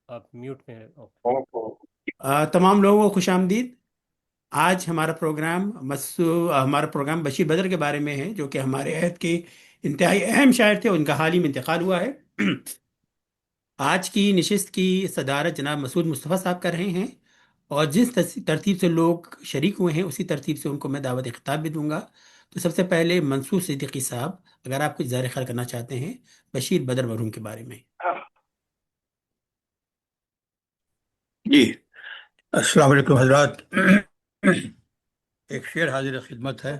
آپ میوٹ میں ہیں۔ تمام لوگوں کو خوش آمدید۔ آج ہمارا پروگرام بشیر بدر کے بارے میں ہے، جو کہ ہمارے عہد کے انتہائی اہم شاعر تھے، ان کا حال ہی میں انتقال ہوا ہے۔ آج کی نشست کی صدارت جناب مسعود مصطفیٰ صاحب کر رہے ہیں، اور جس ترتیب سے لوگ شریک ہوئے ہیں اسی ترتیب سے ان کو میں دعوت خطاب بھی دوں گا۔ تو سب سے پہلے منصور صدیقی صاحب، اگر آپ کچھ اظہار خیال کرنا چاہتے ہیں بشیر بدر مرحوم کے بارے میں۔ جی، السلام علیکم حضرات۔ ایک شعر حاضر خدمت ہے،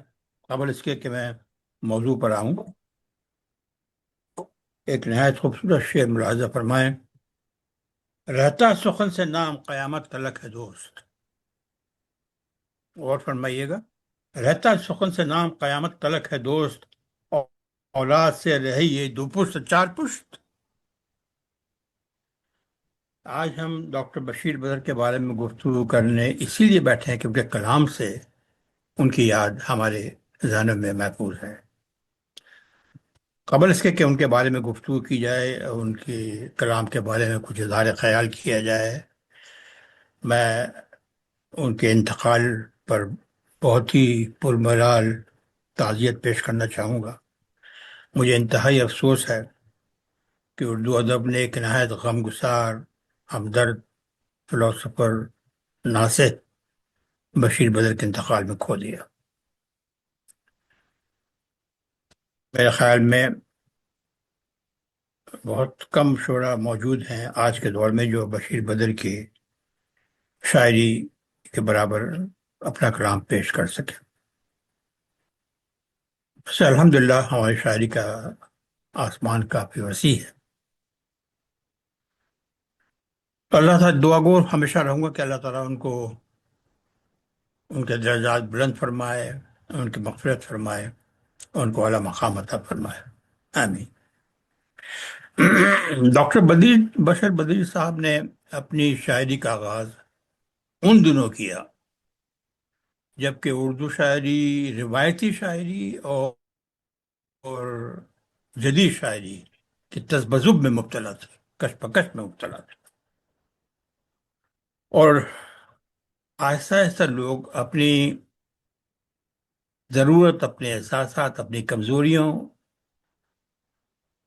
قبل اس کے کہ میں موضوع پر آؤں۔ ایک نہایت خوبصورت شعر ملاحظہ فرمائیں: رہتا سخن سے نام قیامت تلک ہے دوست۔ اور فرمائیے گا: رہتا سخن سے نام قیامت تلک ہے دوست، اولاد سے رہی یہ دو پشت چار پشت۔ آج ہم ڈاکٹر بشیر بدر کے بارے میں گفتگو کرنے اسی لیے بیٹھے ہیں کیونکہ کلام سے ان کی یاد ہمارے ذہنوں میں محفوظ ہے۔ قبل اس کے کہ ان کے بارے میں گفتگو کی جائے، ان کے کلام کے بارے میں کچھ اظہار خیال کیا جائے، میں ان کے انتقال پر بہت ہی پرملال تعزیت پیش کرنا چاہوں گا۔ مجھے انتہائی افسوس ہے کہ اردو ادب نے ایک نہایت غمگسار، ہمدرد، فلاسفر، ناصح بشیر بدر کے انتقال میں کھو دیا۔ میرے خیال میں بہت کم شعراء موجود ہیں آج کے دور میں جو بشیر بدر کی شاعری کے برابر اپنا کلام پیش کر سکے۔ بس الحمدللہ ہماری شاعری کا آسمان کافی وسیع ہے۔ اللہ تعالیٰ دعا گو ہمیشہ رہوں گا کہ اللہ تعالیٰ ان کو ان کے درجات بلند فرمائے، ان کی مغفرت فرمائے، ان کو اعلیٰ مقام عطا فرمائے، آمین۔ ڈاکٹر بشیر بدری صاحب نے اپنی شاعری کا آغاز ان دنوں کیا جبکہ اردو شاعری، روایتی شاعری اور جدید شاعری کی تذبذب میں مبتلا تھی، کش بکش میں مبتلا تھی، اور آہستہ آہستہ لوگ اپنی ضرورت، اپنے احساسات، اپنی کمزوریوں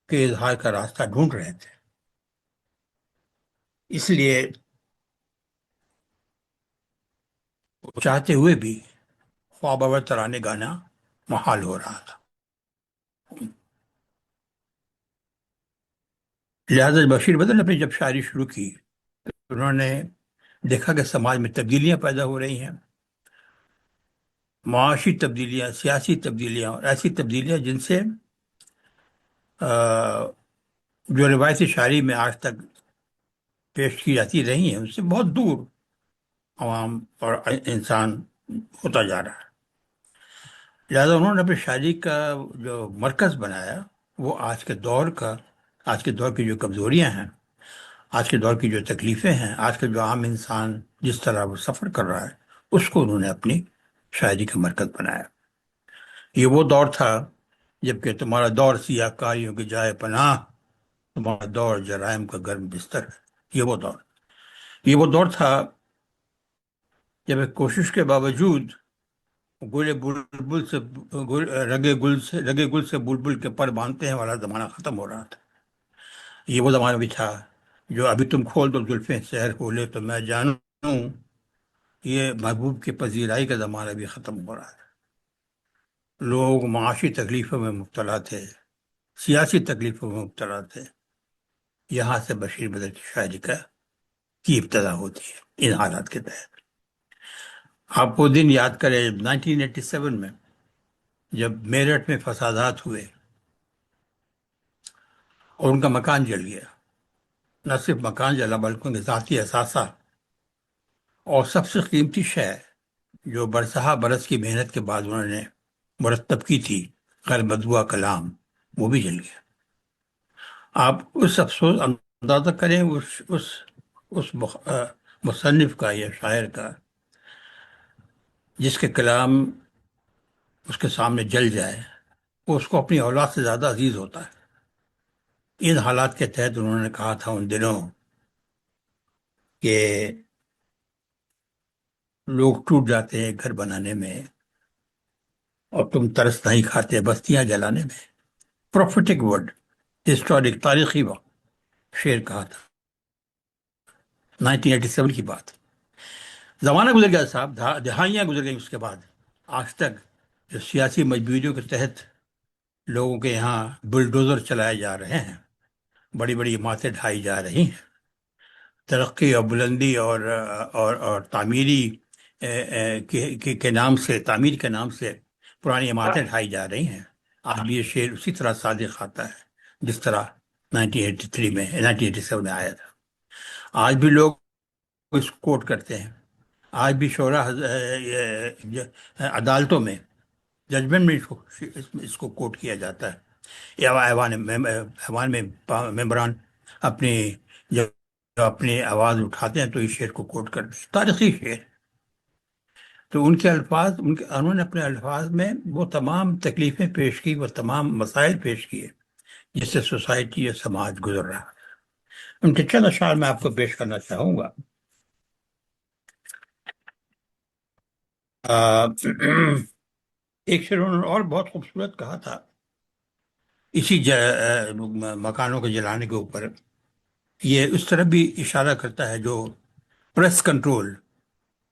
کے اظہار کا راستہ ڈھونڈ رہے تھے۔ اس لیے چاہتے ہوئے بھی خواب آور ترانے گانا محال ہو رہا تھا۔ لہذا بشیر بدر نے اپنی جب شاعری شروع کی تو انہوں نے دیکھا کہ سماج میں تبدیلیاں پیدا ہو رہی ہیں، معاشی تبدیلیاں، سیاسی تبدیلیاں، اور ایسی تبدیلیاں جن سے جو روایتی شاعری میں آج تک پیش کی جاتی رہی ہیں اس سے بہت دور عوام اور انسان ہوتا جا رہا ہے۔ لہذا انہوں نے اپنی شاعری کا جو مرکز بنایا وہ آج کے دور کی جو کمزوریاں ہیں، آج کے دور کی جو تکلیفیں ہیں، آج کے جو عام انسان جس طرح وہ سفر کر رہا ہے، اس کو انہوں نے اپنی شاعری کا مرکز بنایا۔ یہ وہ دور تھا جبکہ تمہارا دور سیاہ کاریوں کی جائے پناہ، تمہارا دور جرائم کا گرم بستر ہے۔ یہ وہ دور تھا جب ایک کوشش کے باوجود گلے بلبل سے رگے گل سے بلبل کے پر باندھتے ہیں والا زمانہ ختم ہو رہا تھا۔ یہ وہ زمانہ بھی تھا جو ابھی تم کھول دو زلفیں سحر کھولے تو میں جانوں، یہ محبوب کی پذیرائی کا زمانہ بھی ختم ہو رہا ہے۔ لوگ معاشی تکلیفوں میں مبتلا تھے، سیاسی تکلیفوں میں مبتلا تھے۔ یہاں سے بشیر بدر کی شاعری کی ابتدا ہوتی ہے ان حالات کے تحت۔ آپ وہ دن یاد کریں 1987 میں جب میرٹھ میں فسادات ہوئے اور ان کا مکان جل گیا۔ نہ صرف مکان جلا بلکہ ان کے ذاتی اثاثہ اور سب سے قیمتی شے جو برسہا برس کی محنت کے بعد انہوں نے مرتب کی تھی، غیر مطبوعہ کلام، وہ بھی جل گیا۔ آپ اس افسوس اندازہ کریں اس مصنف کا یا شاعر کا جس کے کلام اس کے سامنے جل جائے، وہ اس کو اپنی اولاد سے زیادہ عزیز ہوتا ہے۔ ان حالات کے تحت انہوں نے کہا تھا ان دنوں کہ لوگ ٹوٹ جاتے ہیں گھر بنانے میں، اور تم ترس نہیں کھاتے بستیاں جلانے میں. پروفیٹک ورڈ، ہسٹورک، تاریخی وقت شعر کہا تھا، 1987 کی بات. زمانہ گزر گیا صاحب، دہائیاں گزر گئیں اس کے بعد. آج تک جو سیاسی مجبوریوں کے تحت لوگوں کے یہاں بلڈوزر چلائے جا رہے ہیں، بڑی بڑی عمارتیں ڈھائی جا رہی ہیں، ترقی اور بلندی اور تعمیری کے نام سے، تعمیر کے نام سے پرانی عمارتیں ڈھائی جا رہی ہیں. آج بھی یہ شعر اسی طرح صادق آتا ہے جس طرح 1983 میں، 1987 میں آیا تھا. آج بھی لوگ اس کو کوٹ کرتے ہیں. آج بھی شعراء عدالتوں میں، ججمنٹ میں اس کو کوٹ کیا جاتا ہے. یہ ایوان میں ممبران اپنی جو اپنی آواز اٹھاتے ہیں تو اس شعر کو کوٹ کرتے ہیں، تاریخی شعر. تو ان کے الفاظ، انہوں نے اپنے الفاظ میں وہ تمام تکلیفیں پیش کی، وہ تمام مسائل پیش کیے جس سے سوسائٹی یا سماج گزر رہا ہے. ان کے چند اشعار میں آپ کو پیش کرنا چاہوں گا. آ، ایک شعر انہوں نے اور بہت خوبصورت کہا تھا اسی مکانوں کے جلانے کے اوپر. یہ اس طرح بھی اشارہ کرتا ہے جو پریس کنٹرول،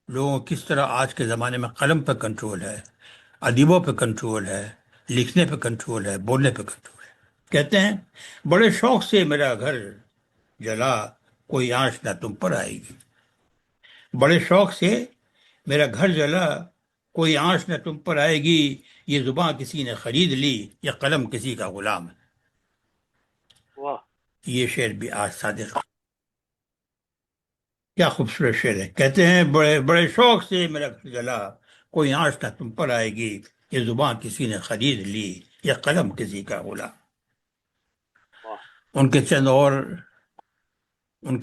لوگوں کس طرح آج کے زمانے میں قلم پہ کنٹرول ہے، ادیبوں پہ کنٹرول ہے، لکھنے پہ کنٹرول ہے، بولنے پہ کنٹرول ہے. کہتے ہیں بڑے شوق سے میرا گھر جلا، کوئی آنچ نہ تم پر آئے گی. بڑے شوق سے میرا گھر جلا، کوئی آنچ نہ تم پر آئے گی. یہ زباں کسی نے خرید لی، یہ قلم کسی کا غلام ہے. واہ. یہ شعر بھی آج صادق. کیا خوبصورت شعر ہے. کہتے ہیں بڑے بڑے شوق سے میرا گھر جلا، کوئی آنچ نہ تم پر آئے گی. یہ زباں کسی نے خرید لی، یہ قلم کسی کا غلام. واہ. ان کے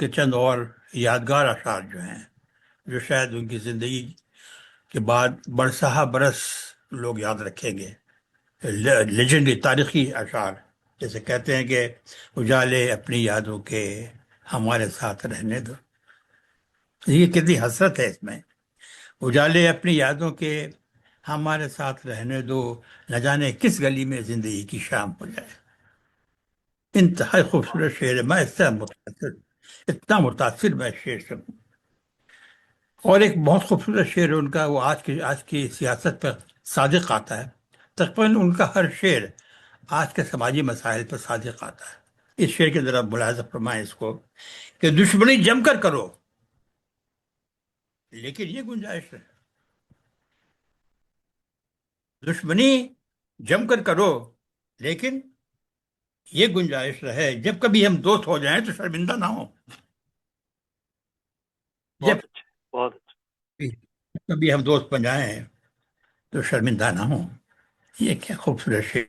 چند اور یادگار اشعار جو ہیں، جو شاید ان کی زندگی کے بعد برسہ برس لوگ یاد رکھیں گے. لیجنڈری، تاریخی اشعار، جیسے کہتے ہیں کہ اجالے اپنی یادوں کے ہمارے ساتھ رہنے دو. یہ کتنی حسرت ہے اس میں. اجالے اپنی یادوں کے ہمارے ساتھ رہنے دو، نہ جانے کس گلی میں زندگی کی شام ہو جائے. انتہائی خوبصورت شعر ہے. میں اس سے متاثر، اتنا متاثر میں اس شعر سے ہوں. اور ایک بہت خوبصورت شعر ہے ان کا، وہ آج کی سیاست پر صادق آتا ہے. تقریباً ان کا ہر شعر آج کے سماجی مسائل پر صادق آتا ہے. اس شعر کی ذرا ملاحظہ فرمائیں اس کو، کہ دشمنی جم کر کرو لیکن یہ گنجائش ہے. دشمنی جم کر کرو لیکن یہ گنجائش رہے، جب کبھی ہم دوست ہو جائیں تو شرمندہ نہ ہوں. جب بہت اچھا، بہت اچھا. کبھی ہم دوست بن جائیں تو شرمندہ نہ ہوں. یہ کیا خوبصورت شعر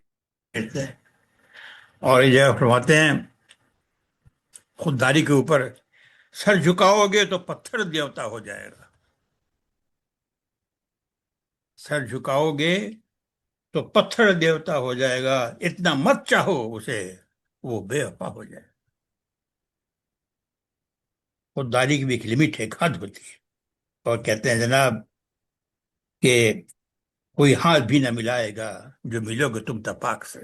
ہے. اور یہ فرماتے ہیں خودداری کے اوپر، سر جھکاؤ گے تو پتھر دیوتا ہو جائے گا. سر جھکاؤ گے تو پتھر دیوتا ہو جائے گا. اتنا مت چاہو اسے، وہ بے وفا ہو جائے. خودداری کی بھی ایک لمٹ ہے، ایک حد ہوتی ہے. اور کہتے ہیں جناب کہ کوئی ہاتھ بھی نہ ملائے گا جو ملو گے تم تپاک سے.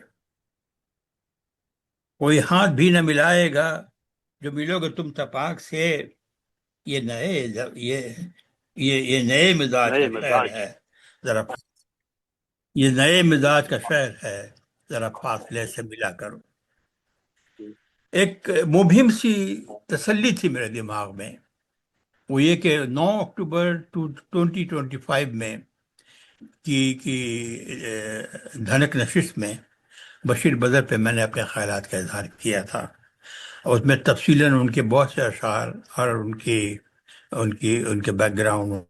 کوئی ہاتھ بھی نہ ملائے گا جو ملو گے تم تپاک سے. یہ نئے یہ نئے مزاج نئے کا شعر مزاج. ہے، ذرا یہ نئے مزاج کا شعر ہے، ذرا فاصلے سے ملا کرو. ایک مبہم سی تسلی تھی میرے دماغ میں، وہ یہ کہ 9 اکتوبر 2025 میں کی دھنک نشست میں بشیر بدر پہ میں نے اپنے خیالات کا اظہار کیا تھا. اور اس میں تفصیلاً ان کے بہت سے اشعار اور ان کے بیک گراؤنڈ،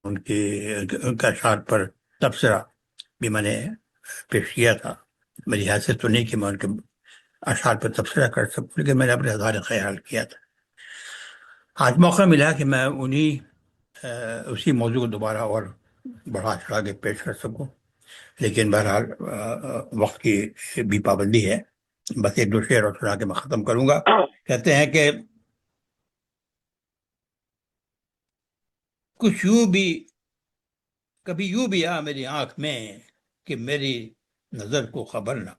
ان کے اشعار پر تبصرہ بھی میں نے پیش کیا تھا. میری حیثیت تو نہیں کہ میں ان کے اشعار پر تبصرہ کر سکوں، لیکن میں نے اپنے اظہار خیال کیا تھا. آج موقع ملا کہ میں اسی موضوع کو دوبارہ اور بڑھا چڑھا کے پیش کر سکوں، لیکن بہرحال وقت کی بھی پابندی ہے. بس ایک دو شعر اور سنا کے میں ختم کروں گا. کہتے ہیں کہ کچھ کبھی یوں بھی آ میری آنکھ میں کہ میری نظر کو خبر نہ،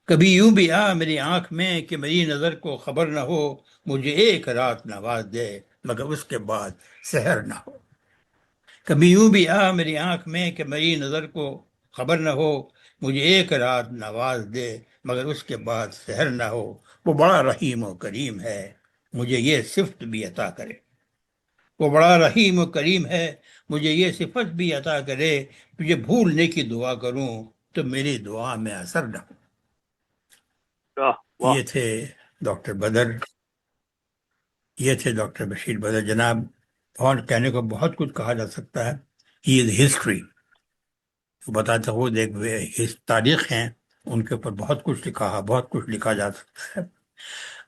کبھی یوں بھی آ میری آنکھ میں کہ میری نظر کو خبر نہ ہو، مجھے ایک رات نواز دے مگر اس کے بعد سحر نہ ہو۔ کبھی یوں بھی آ میری آنکھ میں کہ میری نظر کو خبر نہ ہو، مجھے ایک رات نواز دے مگر اس کے بعد سحر نہ ہو۔ وہ بڑا رحیم و کریم ہے، مجھے یہ صفت بھی عطا کرے۔ وہ بڑا رحیم و کریم ہے، مجھے یہ صفت بھی عطا کرے، تجھے بھولنے کی دعا کروں تو میری دعا میں اثر نہ ہو۔ واہ واہ یہ تھے ڈاکٹر بدر، یہ تھے ڈاکٹر بشیر بدر جناب۔ اور کہنے کو بہت کچھ کہا جا سکتا ہے، ہی از ہسٹری، بتاتا ہوں ایک تاریخ ہیں، ان کے اوپر بہت کچھ لکھا جا سکتا ہے۔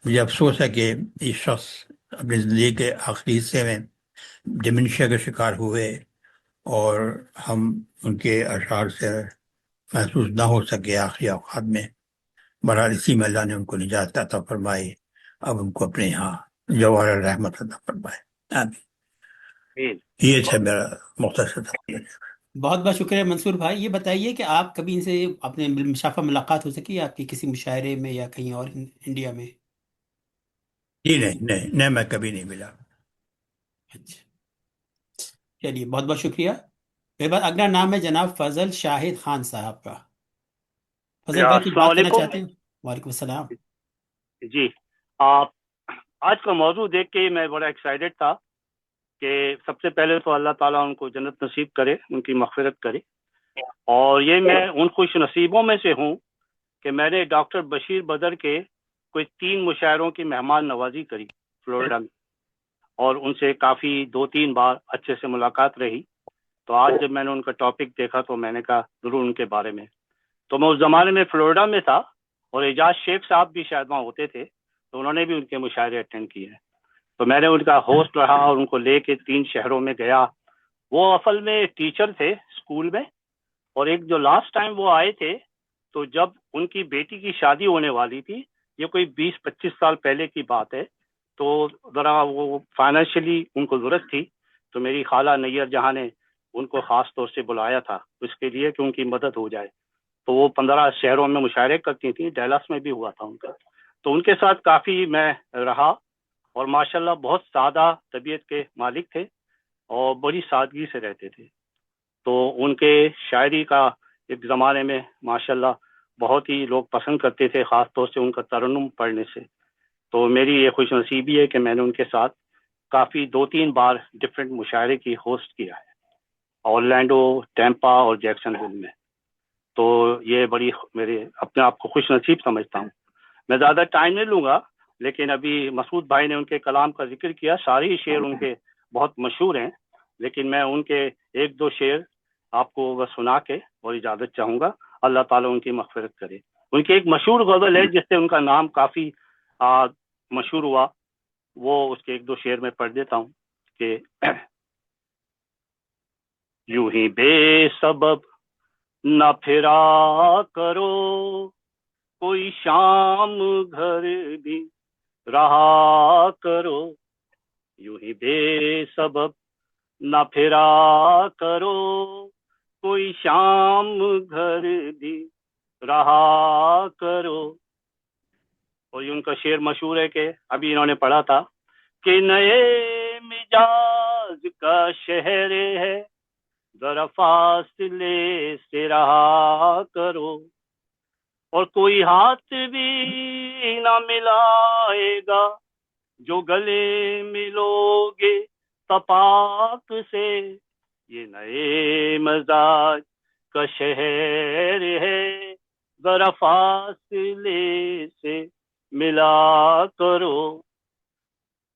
مجھے افسوس ہے کہ اس شخص اپنی زندگی کے آخری حصے میں ڈیمنشیا کا شکار ہوئے اور ہم ان کے اشعار سے محسوس نہ ہو سکے آخری اوقات میں۔ بہرحال اسی میں اللہ نے ان کو نجات عطا فرمائی، اب ان کو اپنے یہاں جوہر الرحمت عطا فرمائے، آمین۔ امین۔ یہ تھا میرا مختصر تقریر۔ بہت بہت شکریہ منصور بھائی۔ یہ بتائیے کہ آپ کبھی ان سے اپنے بالمشافہ ملاقات ہو سکی ہے آپ کی کسی مشاعرے میں یا کہیں اور انڈیا میں؟ جی نہیں، میں کبھی نہیں ملا۔ اچھا، چلیے بہت بہت شکریہ۔ میرے بعد اگلا نام ہے جناب فضل شاہد خان صاحب کا۔ فضل بھائی کچھ السلام بات کرنا علیکم۔ چاہتے ہیں؟ وعلیکم السلام۔ جی، آپ آج کا موضوع دیکھ کے میں بڑا ایکسائٹیڈ تھا کہ سب سے پہلے تو اللہ تعالیٰ ان کو جنت نصیب کرے، ان کی مغفرت کرے، اور یہ میں ان خوش نصیبوں میں سے ہوں کہ میں نے ڈاکٹر بشیر بدر کے کوئی 3 مشاعروں کی مہمان نوازی کری فلوریڈا میں، اور ان سے کافی 2-3 بار اچھے سے ملاقات رہی۔ تو آج جب میں نے ان کا ٹاپک دیکھا تو میں نے کہا ضرور ان کے بارے میں۔ تو میں اس زمانے میں فلوریڈا میں تھا، اور اعجاز شیخ صاحب بھی شاید وہاں ہوتے تھے، تو انہوں نے بھی ان کے مشاعرے اٹینڈ کیے ہیں۔ تو میں نے ان کا ہوسٹ رہا اور ان کو لے کے 3 شہروں میں گیا۔ وہ اصل میں ٹیچر تھے اسکول میں، اور ایک جو لاسٹ ٹائم وہ آئے تھے تو جب ان کی بیٹی کی شادی ہونے والی تھی، یہ کوئی 20-25 سال پہلے کی بات ہے، تو ذرا وہ فائنینشلی ان کو ضرورت تھی، تو میری خالہ نیر جہاں نے ان کو خاص طور سے بلایا تھا اس کے لیے کہ ان کی مدد ہو جائے۔ تو وہ 15 شہروں میں مشاعرے کرتی تھیں، ڈیلاس میں بھی ہوا تھا ان کا۔ تو ان کے ساتھ کافی میں رہا، اور ماشاءاللہ بہت سادہ طبیعت کے مالک تھے اور بڑی سادگی سے رہتے تھے۔ تو ان کے شاعری کا ایک زمانے میں ماشاءاللہ بہت ہی لوگ پسند کرتے تھے، خاص طور سے ان کا ترنم پڑھنے سے۔ تو میری یہ خوش نصیبی ہے کہ میں نے ان کے ساتھ کافی 2-3 بار ڈفرینٹ مشاعرے کی ہوسٹ کیا ہے، اورلینڈو، ٹیمپا اور جیکسن ویل میں۔ تو یہ بڑی میرے اپنے آپ کو خوش نصیب سمجھتا ہوں۔ میں زیادہ ٹائم نہیں لوں گا، لیکن ابھی مسعود بھائی نے ان کے کلام کا ذکر کیا، سارے ہی شعر ان کے بہت مشہور ہیں، لیکن میں ان کے 1-2 شعر آپ کو بس سنا کے اور اجازت چاہوں گا۔ اللہ تعالیٰ ان کی مغفرت کرے۔ ان کی ایک مشہور غزل ہے جس سے ان کا نام کافی مشہور ہوا، وہ اس کے 1-2 شعر میں پڑھ دیتا ہوں کہ یوں ہی بے سبب نہ پھرا کرو، کوئی شام گھر بھی رہا کرو، یوں ہی بے سبب نہ پھرا کرو، کوئی شام گھر بھی رہا کرو۔ اور یہ ان کا شعر مشہور ہے کہ ابھی انہوں نے پڑھا تھا کہ نئے مزاج کا شہر ہے، ذرا فاصلے سے رہا کرو، اور کوئی ہاتھ بھی نہ ملائے گا جو گلے ملو گے تپاک سے، یہ نئے مزاج کا شہر ہے، ذرا فاصلے سے ملا کرو۔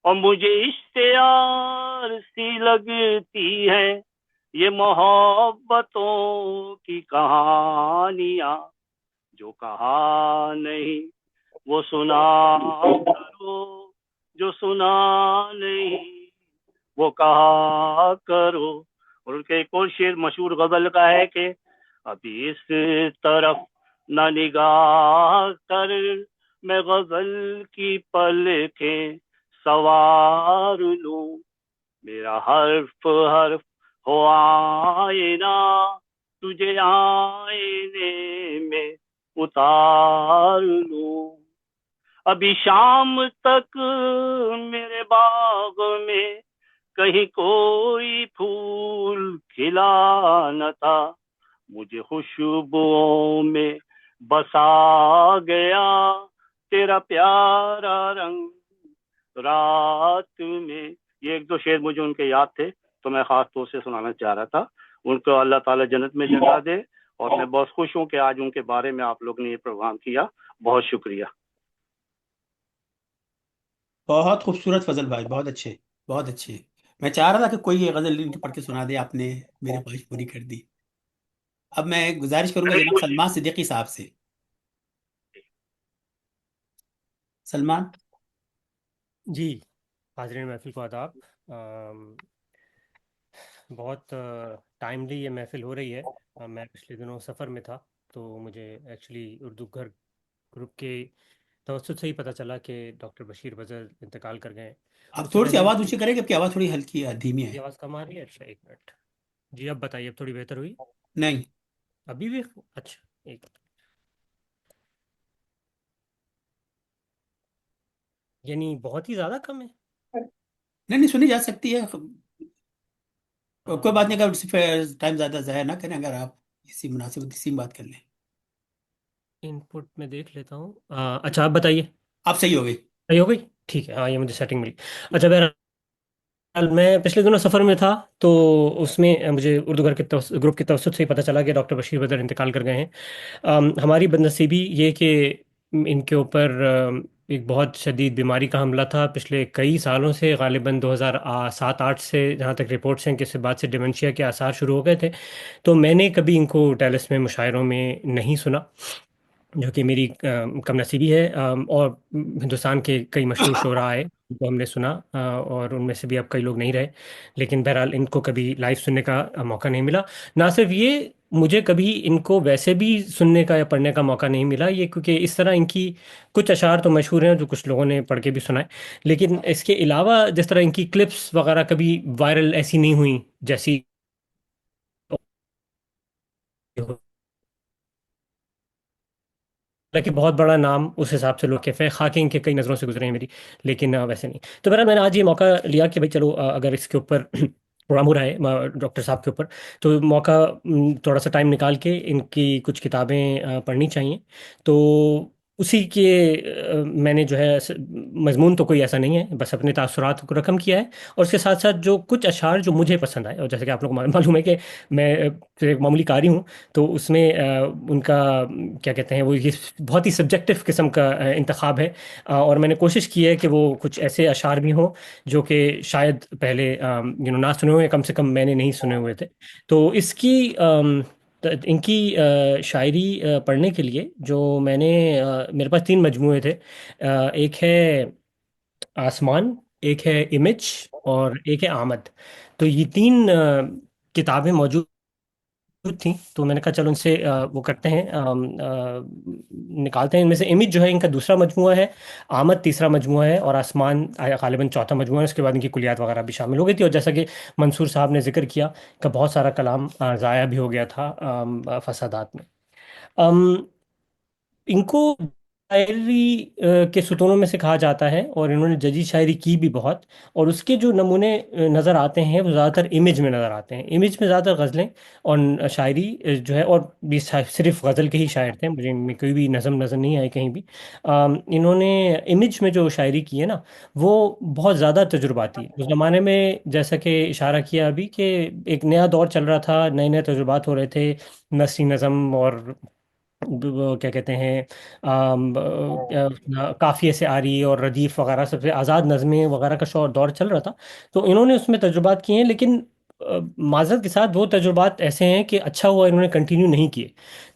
اور مجھے اشتیاق سی لگتی ہے یہ محبتوں کی کہانیاں، جو کہا نہیں وہ سنا کرو، جو سنا نہیں وہ کہا کرو۔ اور ان کے ایک اور شعر مشہور غزل کا ہے کہ ابھی اس طرف نہ نگاہ کر، میں غزل کی پلکیں سوار لوں، میرا حرف حرف ہو آئینہ، تجھے آئینے میں اتار لوں، ابھی شام تک میرے باغ میں کہیں کوئی پھول کھلا نہ تھا، مجھے خوشبوؤں میں بسا گیا تیرا پیارا رنگ رات میں۔ یہ ایک دو شعر مجھے ان کے یاد تھے تو میں خاص طور سے سنانا چاہ رہا تھا۔ ان کو اللہ تعالیٰ جنت میں جگہ دے، اور میں بہت خوش ہوں کہ آج ان کے بارے میں آپ لوگ نے یہ پروگرام کیا۔ بہت شکریہ۔ بہت خوبصورت فضل بھائی، بہت اچھے، بہت اچھے۔ میں چاہ رہا تھا کہ کوئی یہ غزل ان کی پڑھ کے سنا دے، آپ نے میری خواہش پوری کر دی۔ اب میں گزارش کروں گا جناب سلمان صدیقی صاحب سے۔ سلمان۔ جی، حاضرین محفل کو آداب۔ بہت ٹائملی یہ محفل ہو رہی ہے۔ میں پچھلے دنوں سفر میں تھا تو مجھے ایکچولی اردو گھر گروپ کے توسط سے ہی پتہ چلا کہ ڈاکٹر بشیر بزر انتقال کر گئے۔ آپ اس سے تھوڑی سی پہلے آواز اونچی کریں کہ آپ کی آواز تھوڑی ہلکی ہے، دھیمی یہ ہے۔ آواز کم آ رہی ہے؟ اچھا، ایک منٹ۔ جی اب بتائیے، اب تھوڑی بہتر ہوئی؟ نہیں، ابھی بھی؟ اچھا، ایک منٹ۔ یعنی بہت ہی زیادہ کم ہے؟ نہیں نہیں، سنی جا سکتی ہے، کوئی بات نہیں، اگر ٹائم زیادہ ضائع نہ کریں، اگر آپ اسی مناسب اسی میں بات کر لیں۔ ان پٹ میں دیکھ لیتا ہوں۔ اچھا، آپ بتائیے۔ آپ صحیح ہو گئی۔ صحیح ہو گئی؟ ٹھیک ہے، ہاں یہ مجھے سیٹنگ ملی۔ اچھا، بہرحال میں پچھلے دنوں سفر میں تھا تو اس میں مجھے اردو گھر کے گروپ کی توسط سے ہی پتہ چلا کہ ڈاکٹر بشیر بدر انتقال کر گئے ہیں۔ ہماری بدنصیبی یہ کہ ان کے اوپر ایک بہت شدید بیماری کا حملہ تھا پچھلے کئی سالوں سے، غالباً 2007-8 سے جہاں تک رپورٹس ہیں کہ اس کے بعد سے ڈیمنشیا کے آثار شروع ہو گئے تھے۔ تو میں نے کبھی ان کو ٹیلس میں مشاعروں میں نہیں سنا، جو کہ میری کم نصیبی ہے۔ اور ہندوستان کے کئی مشہور شعراء آئے جو ہم نے سنا، اور ان میں سے بھی اب کئی لوگ نہیں رہے، لیکن بہرحال ان کو کبھی لائیو سننے کا موقع نہیں ملا۔ نہ صرف یہ، مجھے کبھی ان کو ویسے بھی سننے کا یا پڑھنے کا موقع نہیں ملا، یہ کیونکہ اس طرح ان کی کچھ اشعار تو مشہور ہیں جو کچھ لوگوں نے پڑھ کے بھی سنائے، لیکن اس کے علاوہ جس طرح ان کی کلپس وغیرہ کبھی وائرل ایسی نہیں ہوئیں جیسی حالانکہ بہت بڑا نام اس حساب سے لوگ کیفے خاکیں کے کئی نظروں سے گزرے ہیں میری، لیکن ویسے نہیں۔ تو بہرحال میں نے آج یہ موقع لیا کہ بھائی چلو، اگر اس کے اوپر پروگرام ہو رہا ہے ڈاکٹر صاحب کے اوپر، تو موقع تھوڑا سا ٹائم نکال کے ان کی کچھ کتابیں پڑھنی چاہیے۔ تو اسی کے میں نے جو ہے مضمون تو کوئی ایسا نہیں ہے، بس اپنے تاثرات کو رقم کیا ہے، اور اس کے ساتھ ساتھ جو کچھ اشعار جو مجھے پسند آئے، اور جیسے کہ آپ لوگوں کو معلوم ہے کہ میں ایک معمولی قاری ہوں، تو اس میں ان کا کیا کہتے ہیں، وہ یہ بہت ہی سبجیکٹو قسم کا انتخاب ہے، اور میں نے کوشش کی ہے کہ وہ کچھ ایسے اشعار بھی ہوں جو کہ شاید پہلے نہ سنے ہوئے، کم سے کم میں نے نہیں سنے ہوئے تھے۔ تو اس کی ان کی شاعری پڑھنے کے لیے جو میں نے میرے پاس 3 مجموعے تھے۔ ایک ہے آسمان، ایک ہے امیج، اور ایک ہے آمد۔ تو یہ 3 کتابیں موجود تھیں، تو میں نے کہا چلو ان سے وہ کرتے ہیں، نکالتے ہیں۔ ان میں سے امیج جو ہے ان کا دوسرا مجموعہ ہے، آمد تیسرا مجموعہ ہے، اور آسمان غالباً چوتھا مجموعہ ہے۔ اس کے بعد ان کی کلیات وغیرہ بھی شامل ہو گئی تھی، اور جیسا کہ منصور صاحب نے ذکر کیا کہ بہت سارا کلام ضائع بھی ہو گیا تھا فسادات میں۔ ان کو شاعری کے ستونوں میں سے کہا جاتا ہے، اور انہوں نے جدید شاعری کی بھی بہت، اور اس کے جو نمونے نظر آتے ہیں وہ زیادہ تر امیج میں نظر آتے ہیں۔ امیج میں زیادہ تر غزلیں اور شاعری جو ہے، اور بھی صرف غزل کے ہی شاعر تھے، مجھے ان میں کوئی بھی نظم نظر نہیں آئی کہیں بھی۔ انہوں نے امیج میں جو شاعری کی ہے نا، وہ بہت زیادہ تجرباتی ہے۔ اس زمانے میں جیسا کہ اشارہ کیا ابھی کہ ایک نیا دور چل رہا تھا، نئے نئے تجربات ہو رہے تھے، نثری نظم اور وہ کیا کہتے ہیں، قافیے سے آری اور ردیف وغیرہ، سب سے آزاد نظمیں وغیرہ کا دور چل رہا تھا۔ تو انہوں نے اس میں تجربات کیے ہیں، لیکن معذرت کے ساتھ وہ تجربات ایسے ہیں کہ اچھا ہوا انہوں نے کنٹینیو نہیں کیے۔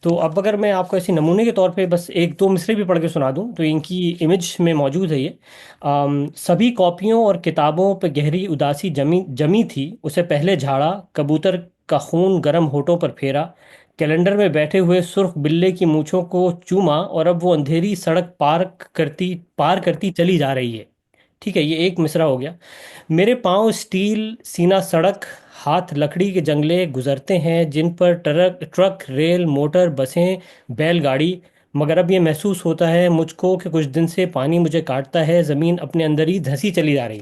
تو اب اگر میں آپ کو ایسے نمونے کے طور پہ بس 1-2 مصرے بھی پڑھ کے سنا دوں تو ان کی امیج میں موجود ہے یہ: سبھی کاپیوں اور کتابوں پہ گہری اداسی جمی جمی تھی، اسے پہلے جھاڑا، کبوتر کا خون گرم ہونٹوں پر پھیرا، کیلنڈر میں بیٹھے ہوئے سرخ بلے کی مونچھوں کو چوما، اور اب وہ اندھیری سڑک پار کرتی چلی جا رہی ہے۔ ٹھیک ہے، یہ ایک مصرع ہو گیا. میرے پاؤں اسٹیل، سینہ سڑک، ہاتھ لکڑی کے جنگلے گزرتے ہیں جن پر ٹرک، ریل، موٹر، بسیں، بیل گاڑی. مگر اب یہ محسوس ہوتا ہے مجھ کو کہ کچھ دن سے پانی مجھے کاٹتا ہے، زمین اپنے اندر ہی دھنسی چلی جا رہی.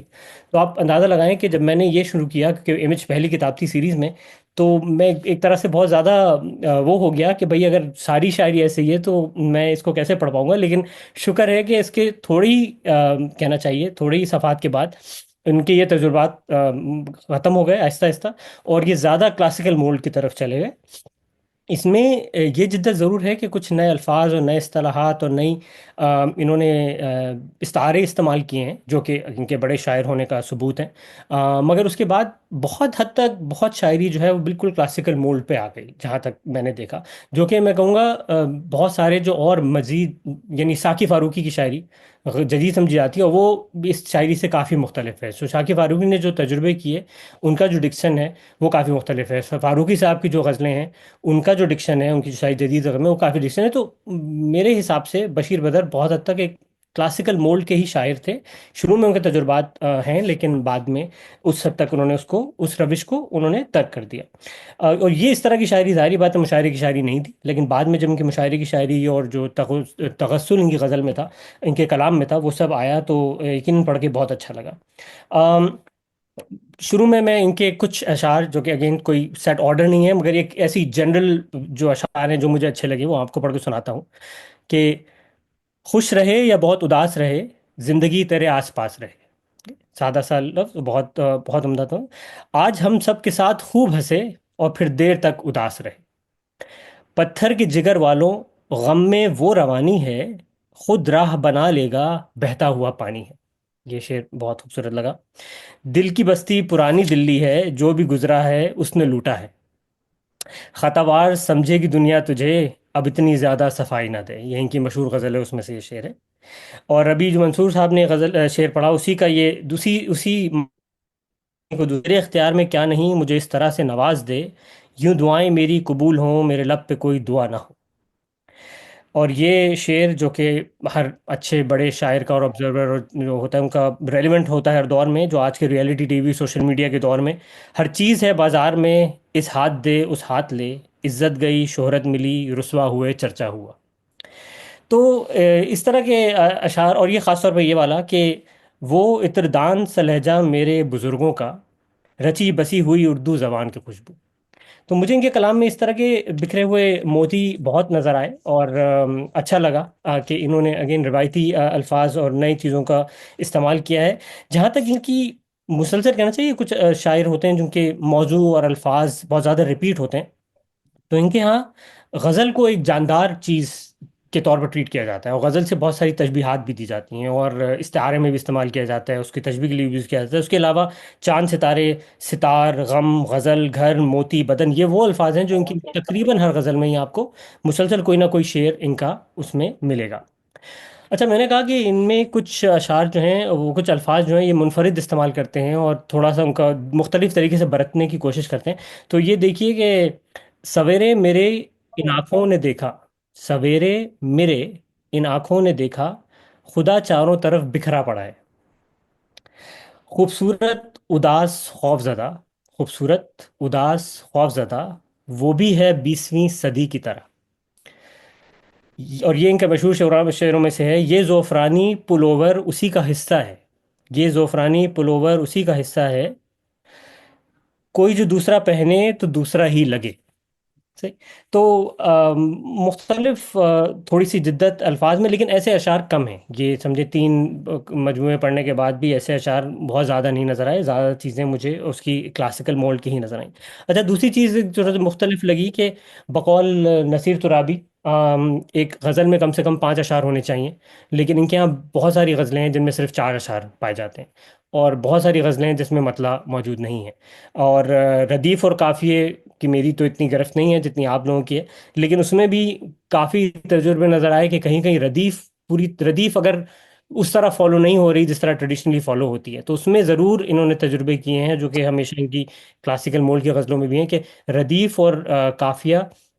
تو آپ اندازہ لگائیں کہ جب میں نے یہ شروع کیا، کہ امیج پہلی کتاب تھی سیریز میں، تو میں ایک طرح سے بہت زیادہ وہ ہو گیا کہ بھئی اگر ساری شاعری ایسے ہی ہے تو میں اس کو کیسے پڑھ پاؤں گا. لیکن شکر ہے کہ اس کے تھوڑی کہنا چاہیے تھوڑی صفحات کے بعد ان کے یہ تجربات ختم ہو گئے آہستہ آہستہ، اور یہ زیادہ کلاسیکل مولڈ کی طرف چلے گئے. اس میں یہ جدت ضرور ہے کہ کچھ نئے الفاظ اور نئے اصطلاحات اور نئی انہوں نے استعارے استعمال کیے ہیں جو کہ ان کے بڑے شاعر ہونے کا ثبوت ہے. مگر اس کے بعد بہت حد تک بہت شاعری جو ہے وہ بالکل کلاسیکل مولڈ پہ آ گئی جہاں تک میں نے دیکھا، جو کہ میں کہوں گا بہت سارے جو اور مزید، یعنی ساقی فاروقی کی شاعری جدید سمجھی جاتی ہے اور وہ بھی اس شاعری سے کافی مختلف ہے. سو شاقی فاروقی نے جو تجربے کیے ان کا جو ڈکشن ہے وہ کافی مختلف ہے. فاروقی صاحب کی جو غزلیں ہیں ان کا جو ڈکشن ہے، ان کی جو شاید جدید غزلیں وہ کافی ڈکشن ہے. تو میرے حساب سے بشیر بدر بہت حد تک ایک کلاسیکل مولڈ کے ہی شاعر تھے. شروع میں ان کے تجربات ہیں، لیکن بعد میں اس حد تک انہوں نے اس روش کو انہوں نے ترک کر دیا. اور یہ اس طرح کی شاعری ظاہری بات ہے مشاعرے کی شاعری نہیں تھی، لیکن بعد میں جب ان کی مشاعرے کی شاعری اور جو تغسل ان کی غزل میں تھا، ان کے کلام میں تھا، وہ سب آیا تو یقیناً پڑھ کے بہت اچھا لگا. آم، شروع میں ان کے کچھ اشعار جو کہ اگین کوئی سیٹ آرڈر نہیں ہے، مگر ایک ایسی جنرل جو اشعار ہیں جو مجھے اچھے لگے وہ آپ کو پڑھ کے سناتا ہوں کہ خوش رہے یا بہت اداس رہے، زندگی تیرے آس پاس رہے. سادہ سا لفظ، بہت بہت عمدہ تھا. آج ہم سب کے ساتھ خوب ہنسے اور پھر دیر تک اداس رہے. پتھر کے جگر والوں، غم میں وہ روانی ہے، خود راہ بنا لے گا بہتا ہوا پانی ہے. یہ شعر بہت خوبصورت لگا. دل کی بستی پرانی دلی ہے، جو بھی گزرا ہے اس نے لوٹا ہے. خطاوار سمجھے گی دنیا تجھے، اب اتنی زیادہ صفائی نہ دے. یہ ان کی مشہور غزل ہے، اس میں سے یہ شعر ہے. اور ابھی جو منصور صاحب نے غزل شعر پڑھا اسی کا یہ اسی کو دوسرے اختیار میں کیا نہیں مجھے اس طرح سے نواز دے، یوں دعائیں میری قبول ہوں میرے لب پہ کوئی دعا نہ ہو. اور یہ شعر جو کہ ہر اچھے بڑے شاعر کا اور آبزرور جو ہوتا ہے ان کا ریلیونٹ ہوتا ہے ہر دور میں، جو آج کے reality T V social media کے دور میں ہر چیز ہے بازار میں، اس ہاتھ دے اس ہاتھ لے، عزت گئی شہرت ملی رسوا ہوئے چرچا ہوا. تو اس طرح کے اشعار، اور یہ خاص طور پہ یہ والا کہ وہ عطردان سا لہجہ میرے بزرگوں کا، رچی بسی ہوئی اردو زبان کی خوشبو. تو مجھے ان کے کلام میں اس طرح کے بکھرے ہوئے موتی بہت نظر آئے، اور اچھا لگا کہ انہوں نے اگین روایتی الفاظ اور نئی چیزوں کا استعمال کیا ہے. جہاں تک ان کی مسلسل کہنا چاہیے، کچھ شاعر ہوتے ہیں جن کے موضوع اور الفاظ بہت زیادہ ریپیٹ ہوتے ہیں، تو ان کے ہاں غزل کو ایک جاندار چیز کے طور پر ٹریٹ کیا جاتا ہے، اور غزل سے بہت ساری تشبیہات بھی دی جاتی ہیں، اور استعارے میں بھی استعمال کیا جاتا ہے، اس کی تشبیہ کے لیے بھی یوز کیا جاتا ہے. اس کے علاوہ چاند ستارے، ستار، غم، غزل، گھر، موتی، بدن، یہ وہ الفاظ ہیں جو ان کی تقریباً ہر غزل میں ہی آپ کو مسلسل کوئی نہ کوئی شعر ان کا اس میں ملے گا. اچھا، میں نے کہا کہ ان میں کچھ اشعار جو ہیں وہ کچھ الفاظ جو ہیں یہ منفرد استعمال کرتے ہیں اور تھوڑا سا ان کا مختلف طریقے سے برتنے کی کوشش کرتے ہیں. تو یہ دیکھیے کہ سویرے میرے ان آنکھوں نے دیکھا، سویرے میرے ان آنکھوں نے دیکھا، خدا چاروں طرف بکھرا پڑا ہے. خوبصورت اداس خوف زدہ، خوبصورت اداس خوف زدہ، وہ بھی ہے 20ویں صدی کی طرح. اور یہ ان کا مشہور شعروں میں سے ہے، یہ زعفرانی پلوور اسی کا حصہ ہے، یہ زعفرانی پلوور اسی کا حصہ ہے، کوئی جو دوسرا پہنے تو دوسرا ہی لگے. صحیح. تو مختلف تھوڑی سی جدت الفاظ میں، لیکن ایسے اشعار کم ہیں. یہ سمجھے 3 مجموعے پڑھنے کے بعد بھی ایسے اشعار بہت زیادہ نہیں نظر آئے. زیادہ چیزیں مجھے اس کی کلاسیکل مولڈ کی ہی نظر آئیں. اچھا، دوسری چیز جو مختلف لگی کہ بقول نصیر ترابی ایک غزل میں کم سے کم 5 اشعار ہونے چاہیے، لیکن ان کے یہاں بہت ساری غزلیں ہیں جن میں صرف 4 اشعار پائے جاتے ہیں، اور بہت ساری غزلیں ہیں جس میں مطلع موجود نہیں ہے. اور ردیف اور قافیے کی میری تو اتنی گرفت نہیں ہے جتنی آپ لوگوں کی ہے، لیکن اس میں بھی کافی تجربے نظر آئے کہ کہیں کہیں ردیف اگر اس طرح فالو نہیں ہو رہی جس طرح ٹریڈیشنلی فالو ہوتی ہے، تو اس میں ضرور انہوں نے تجربے کیے ہیں جو کہ ہمیشہ ان کی کلاسیکل مول کی غزلوں میں بھی ہیں، کہ ردیف اور قافیہ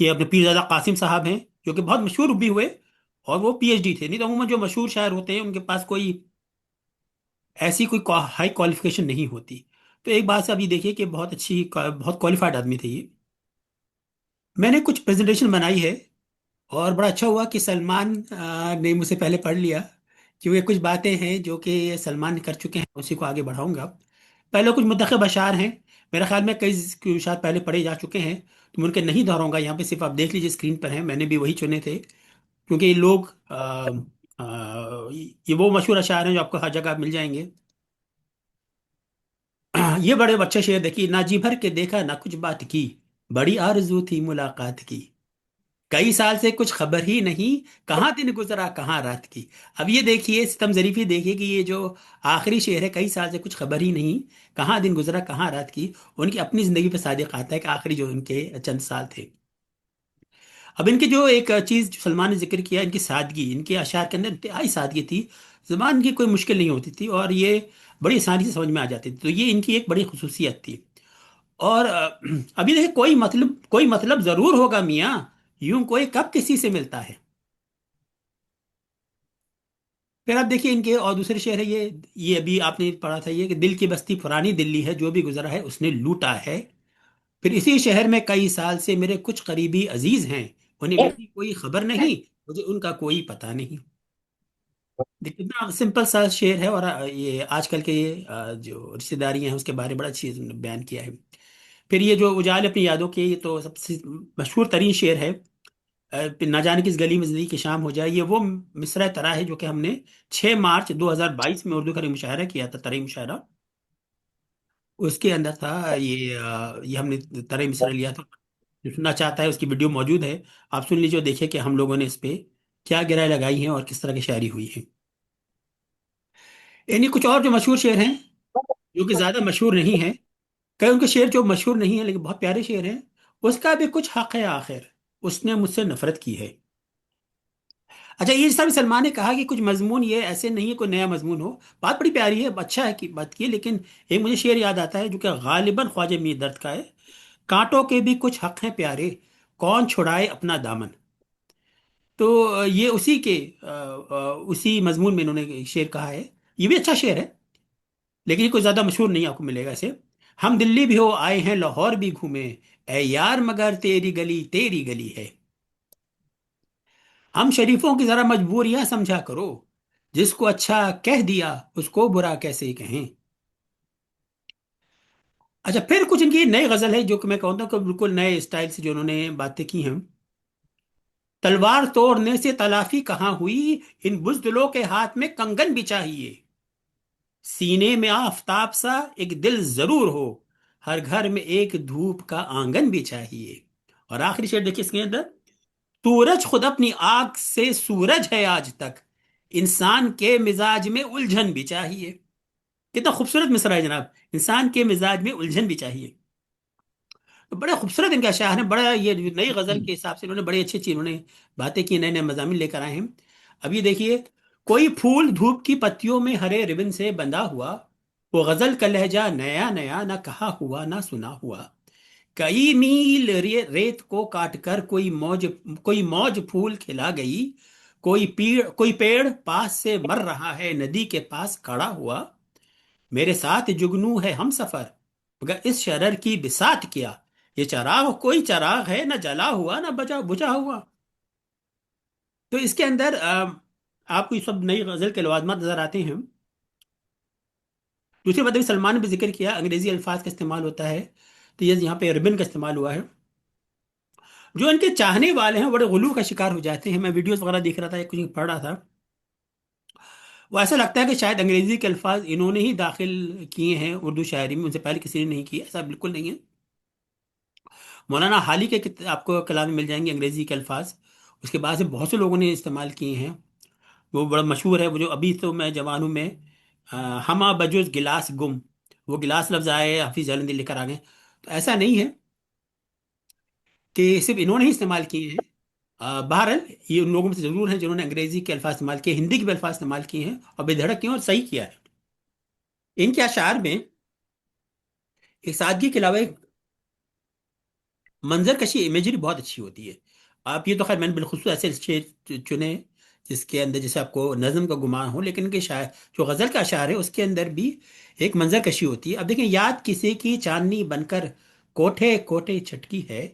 یہ اپنے پیرزادہ قاسم صاحب ہیں جو کہ بہت مشہور بھی ہوئے، اور وہ پی ایچ ڈی تھے، نہیں تو عموماً جو مشہور شاعر ہوتے ہیں ان کے پاس کوئی ایسی کوئی ہائی کوالیفیکیشن نہیں ہوتی۔ تو ایک بات سے ابھی دیکھیے کہ بہت اچھی بہت کوالیفائڈ آدمی تھے یہ۔ میں نے کچھ پریزنٹیشن بنائی ہے، اور بڑا اچھا ہوا کہ سلمان نے مجھ سے پہلے پڑھ لیا، کیونکہ کچھ باتیں ہیں جو کہ سلمان کر چکے ہیں، اسی کو آگے بڑھاؤں گا۔ پہلے کچھ منتخب اشعار ہیں، میرا خیال میں کئی اشعار پہلے پڑھے جا چکے ہیں، تو میں ان کے نہیں دہراؤں گا یہاں پہ، صرف آپ دیکھ لیجیے اسکرین پر ہیں، میں نے بھی وہی چنے تھے، کیونکہ یہ لوگ یہ وہ مشہور اشعار ہیں جو آپ کو ہر جگہ مل جائیں گے۔ یہ بڑے اچھے شعر دیکھیے: نہ جی بھر کے دیکھا نہ کچھ بات کی، بڑی آرزو تھی ملاقات کی، کئی سال سے کچھ خبر ہی نہیں، کہاں دن گزرا کہاں رات کی۔ اب یہ دیکھیے ستم ظریفی، دیکھیے کہ یہ جو آخری شعر ہے، کئی سال سے کچھ خبر ہی نہیں، کہاں دن گزرا کہاں رات کی، ان کی اپنی زندگی پہ صادق آتا ہے کہ آخری جو ان کے چند سال تھے۔ اب ان کی جو ایک چیز جو سلمان نے ذکر کیا، ان کی سادگی، ان کے اشعار کے اندر انتہائی سادگی تھی، زبان کی کوئی مشکل نہیں ہوتی تھی، اور یہ بڑی آسانی سے سمجھ میں آ جاتی تھی، تو یہ ان کی ایک بڑی خصوصیت تھی۔ اور ابھی دیکھیں، کوئی مطلب ضرور ہوگا میاں، یوں کوئی کب کسی سے ملتا ہے۔ پھر آپ دیکھیے ان کے اور دوسرے شعر ہے، یہ ابھی آپ نے پڑھا تھا، یہ کہ دل کی بستی پرانی دلی ہے، جو بھی گزرا ہے اس نے لوٹا ہے، پھر اسی شہر میں کئی سال سے میرے کچھ قریبی عزیز ہیں، انہیں میری کوئی خبر نہیں، مجھے ان کا کوئی پتہ نہیں۔ دیکھیے کتنا سمپل سا شعر ہے، اور یہ آج کل کے یہ جو رشتے داری ہیں اس کے بارے میں بڑا اچھی بیان کیا ہے۔ پھر یہ جو اجال اپنی یادوں کے، یہ تو سب سے مشہور ترین شعر ہے، پھر نہ جانے کس گلی میں زندگی کی شام ہو جائے، یہ وہ مصرع ترا ہے جو کہ ہم نے 6 مارچ 2022 میں اردو کا مشاعرہ کیا تھا، ترئی مشاعرہ، اس کے اندر تھا یہ ہم نے ترئی مصرع لیا تھا۔ جو سننا چاہتا ہے اس کی ویڈیو موجود ہے، آپ سن لیجیے اور دیکھیے کہ ہم لوگوں نے اس پہ کیا گرائیں لگائی ہیں اور کس طرح کی شاعری ہوئی ہے۔ یعنی کچھ اور جو مشہور شعر ہیں جو کہ زیادہ مشہور نہیں ہیں، کئی ان کے شعر جو مشہور نہیں ہیں لیکن بہت پیارے شعر ہیں، اس کا بھی کچھ حق ہے آخر، اس نے مجھ سے نفرت کی ہے۔ اچھا، یہ جیسا بھی سلمان نے کہا کہ کچھ مضمون یہ ایسے نہیں ہے کوئی نیا مضمون ہو، بات بڑی پیاری ہے، اچھا ہے کہ بات کی، لیکن ایک مجھے شعر یاد آتا ہے جو کہ غالباً خواجہ میر درد کا ہے: کانٹوں کے بھی کچھ حق ہیں پیارے، کون چھڑائے اپنا دامن۔ تو یہ اسی کے اسی مضمون میں انہوں نے شعر کہا ہے، یہ بھی اچھا شعر ہے، لیکن یہ کوئی زیادہ مشہور نہیں آپ کو ملے گا اسے: ہم دلی بھی ہو آئے ہیں لاہور بھی گھومے، اے یار مگر تیری گلی ہے، ہم شریفوں کی ذرا مجبوریاں سمجھا کرو، جس کو اچھا کہہ دیا اس کو برا کیسے کہیں۔ اچھا، پھر کچھ ان کی نئی غزل ہے جو کہ میں کہتا ہوں کہ بالکل نئے اسٹائل سے جو انہوں نے باتیں کی ہیں: تلوار توڑنے سے تلافی کہاں ہوئی، ان بزدلوں کے ہاتھ میں کنگن بھی چاہیے، سینے میں آفتاب سا ایک دل ضرور ہو، ہر گھر میں ایک دھوپ کا آنگن بھی چاہیے۔ اور آخری شعر دیکھیے اس کے اندر: سورج خود اپنی آنکھ سے سورج ہے آج تک، انسان کے مزاج میں الجھن بھی چاہیے۔ کتنا خوبصورت مصرع ہے جناب، انسان کے مزاج میں الجھن بھی چاہیے۔ تو بڑے خوبصورت ان کے اشعار ہیں، بڑا یہ نئی غزل کے حساب سے انہوں نے بڑی اچھی اچھی انہوں نے باتیں کی، نئے نئے مضامین لے کر آئے ہیں۔ اب یہ دیکھیے: کوئی پھول دھوپ کی پتیوں میں ہرے ربن سے بندھا ہوا، وہ غزل کا لہجہ نیا نیا نہ کہا ہوا نہ سنا ہوا، کئی میل ریت کو کاٹ کر کوئی موج پھول کھلا گئی، کوئی پیڑ پاس سے مر رہا ہے ندی کے پاس کھڑا ہوا، میرے ساتھ جگنو ہے ہم سفر مگر اس شرر کی بساط کیا، یہ چراغ کوئی چراغ ہے نہ جلا ہوا نہ بجھا ہوا۔ تو اس کے اندر آپ کو یہ سب نئی غزل کے لوازمات نظر آتے ہیں۔ دوسری بات سلمان نے بھی ذکر کیا، انگریزی الفاظ کا استعمال ہوتا ہے، تو یہ یہاں پہ ربن کا استعمال ہوا ہے۔ جو ان کے چاہنے والے ہیں بڑے غلو کا شکار ہو جاتے ہیں، میں ویڈیوز وغیرہ دیکھ رہا تھا، کچھ پڑھ رہا تھا، وہ ایسا لگتا ہے کہ شاید انگریزی کے الفاظ انہوں نے ہی داخل کیے ہیں اردو شاعری میں، ان سے پہلے کسی نے نہیں کیے، ایسا بالکل نہیں ہے۔ مولانا حالی کے آپ کو کلام میں مل جائیں گے انگریزی کے الفاظ، اس کے بعد سے بہت سے لوگوں نے استعمال کیے ہیں، وہ بڑا مشہور ہے، وہ جو ابھی تو میں جوان ہوں میں ہما بجوز گلاس گم، وہ گلاس لفظ آئے حفیظ جلندی لے کر آ گئے، تو ایسا نہیں ہے کہ صرف انہوں نے ہی استعمال کیے ہیں۔ بہرحال یہ ان لوگوں میں سے ضرور ہیں جنہوں نے انگریزی کے الفاظ استعمال کیے، ہندی کے بھی الفاظ استعمال کیے ہیں، اور بے دھڑک کیے ہیں اور صحیح کیا ہے۔ ان کے اشعار میں ایک سادگی کے علاوہ منظر کشی امیجری بہت اچھی ہوتی ہے. آپ یہ تو خیر میں نے بالخصوص ایسے شعر چنے جس کے اندر جیسے آپ کو نظم کا گمان ہو، لیکن ان کے شاعر جو غزل کا اشعار ہے اس کے اندر بھی ایک منظر کشی ہوتی ہے. اب دیکھیں، یاد کسی کی چاندنی بن کر کوٹھے کوٹھے چھٹکی ہے،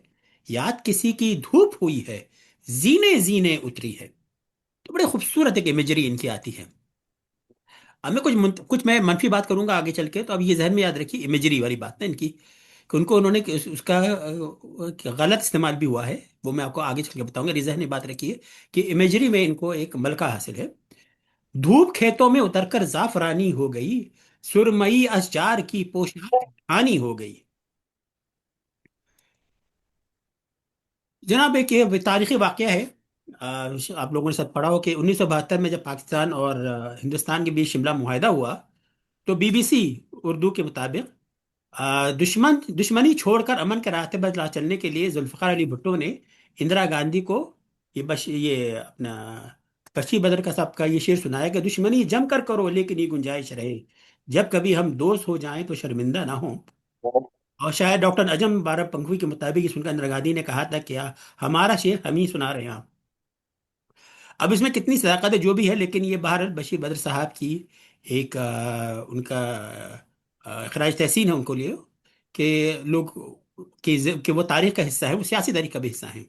یاد کسی کی دھوپ ہوئی ہے، زینے زینے اتری ہے. تو بڑے خوبصورت ایک امیجری ان کی آتی ہے. اب میں کچھ میں منفی بات کروں گا آگے چل کے، تو اب یہ ذہن میں یاد رکھیے امیجری والی بات نا ان کی، کہ ان کو انہوں نے اس کا غلط استعمال بھی ہوا ہے. وہ میں آپ کو آگے چل کے بتاؤں گا. یہ ذہن میں بات رکھیے کہ امیجری میں ان کو ایک ملکہ حاصل ہے. دھوپ کھیتوں میں اتر کر زعفرانی ہو گئی، سرمئی اشجار کی پوشاک ڈھانی ہو گئی. جناب ایک یہ تاریخی واقعہ ہے. آپ لوگوں نے سب پڑھا ہو کہ 1972 میں جب پاکستان اور ہندوستان کے بیچ شملہ معاہدہ ہوا، تو بی بی سی اردو کے مطابق دشمنی چھوڑ کر امن کے راستے پر چلنے کے لیے ذوالفقار علی بھٹو نے اندرا گاندھی کو یہ اپنا بشی بدر کا صاحب کا یہ شعر سنایا کہ دشمنی جم کر کرو لیکن یہ گنجائش رہے، جب کبھی ہم دوست ہو جائیں تو شرمندہ نہ ہوں. اور شاید ڈاکٹر نجم بارہ پنکھوی کے مطابق یہ سن کر اندرا گاندھی نے کہا تھا کہ ہمارا شعر ہم ہی سنا رہے ہیں آپ. اب اس میں کتنی صداقت ہے جو بھی ہے، لیکن یہ بہرحال بشیر بدر صاحب کی ایک ان کا خراج تحسین ہے ان کو لیے کہ لوگ کہ وہ تاریخ کا حصہ ہے، وہ سیاسی تاریخ کا بھی حصہ ہیں.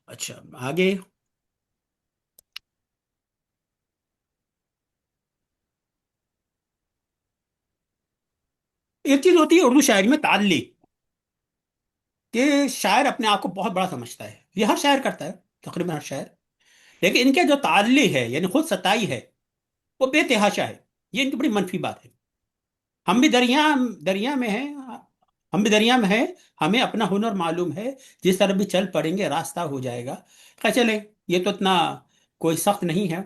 اچھا آگے. ایک چیز ہوتی ہے اردو شاعری میں تعلی، کہ شاعر اپنے آپ کو بہت بڑا سمجھتا ہے. یہ ہر شاعر کرتا ہے، تقریباً ہر شاعر. لیکن ان کے جو تعلی ہے یعنی خود ستائی ہے وہ بے تحاشا ہے. یہ ان کی بڑی منفی بات ہے. ہم بھی دریا میں ہیں، ہم بھی دریا میں ہیں، ہمیں اپنا ہنر معلوم ہے، جس طرح بھی چل پڑیں گے راستہ ہو جائے گا. کہ چلے یہ تو اتنا کوئی سخت نہیں ہے.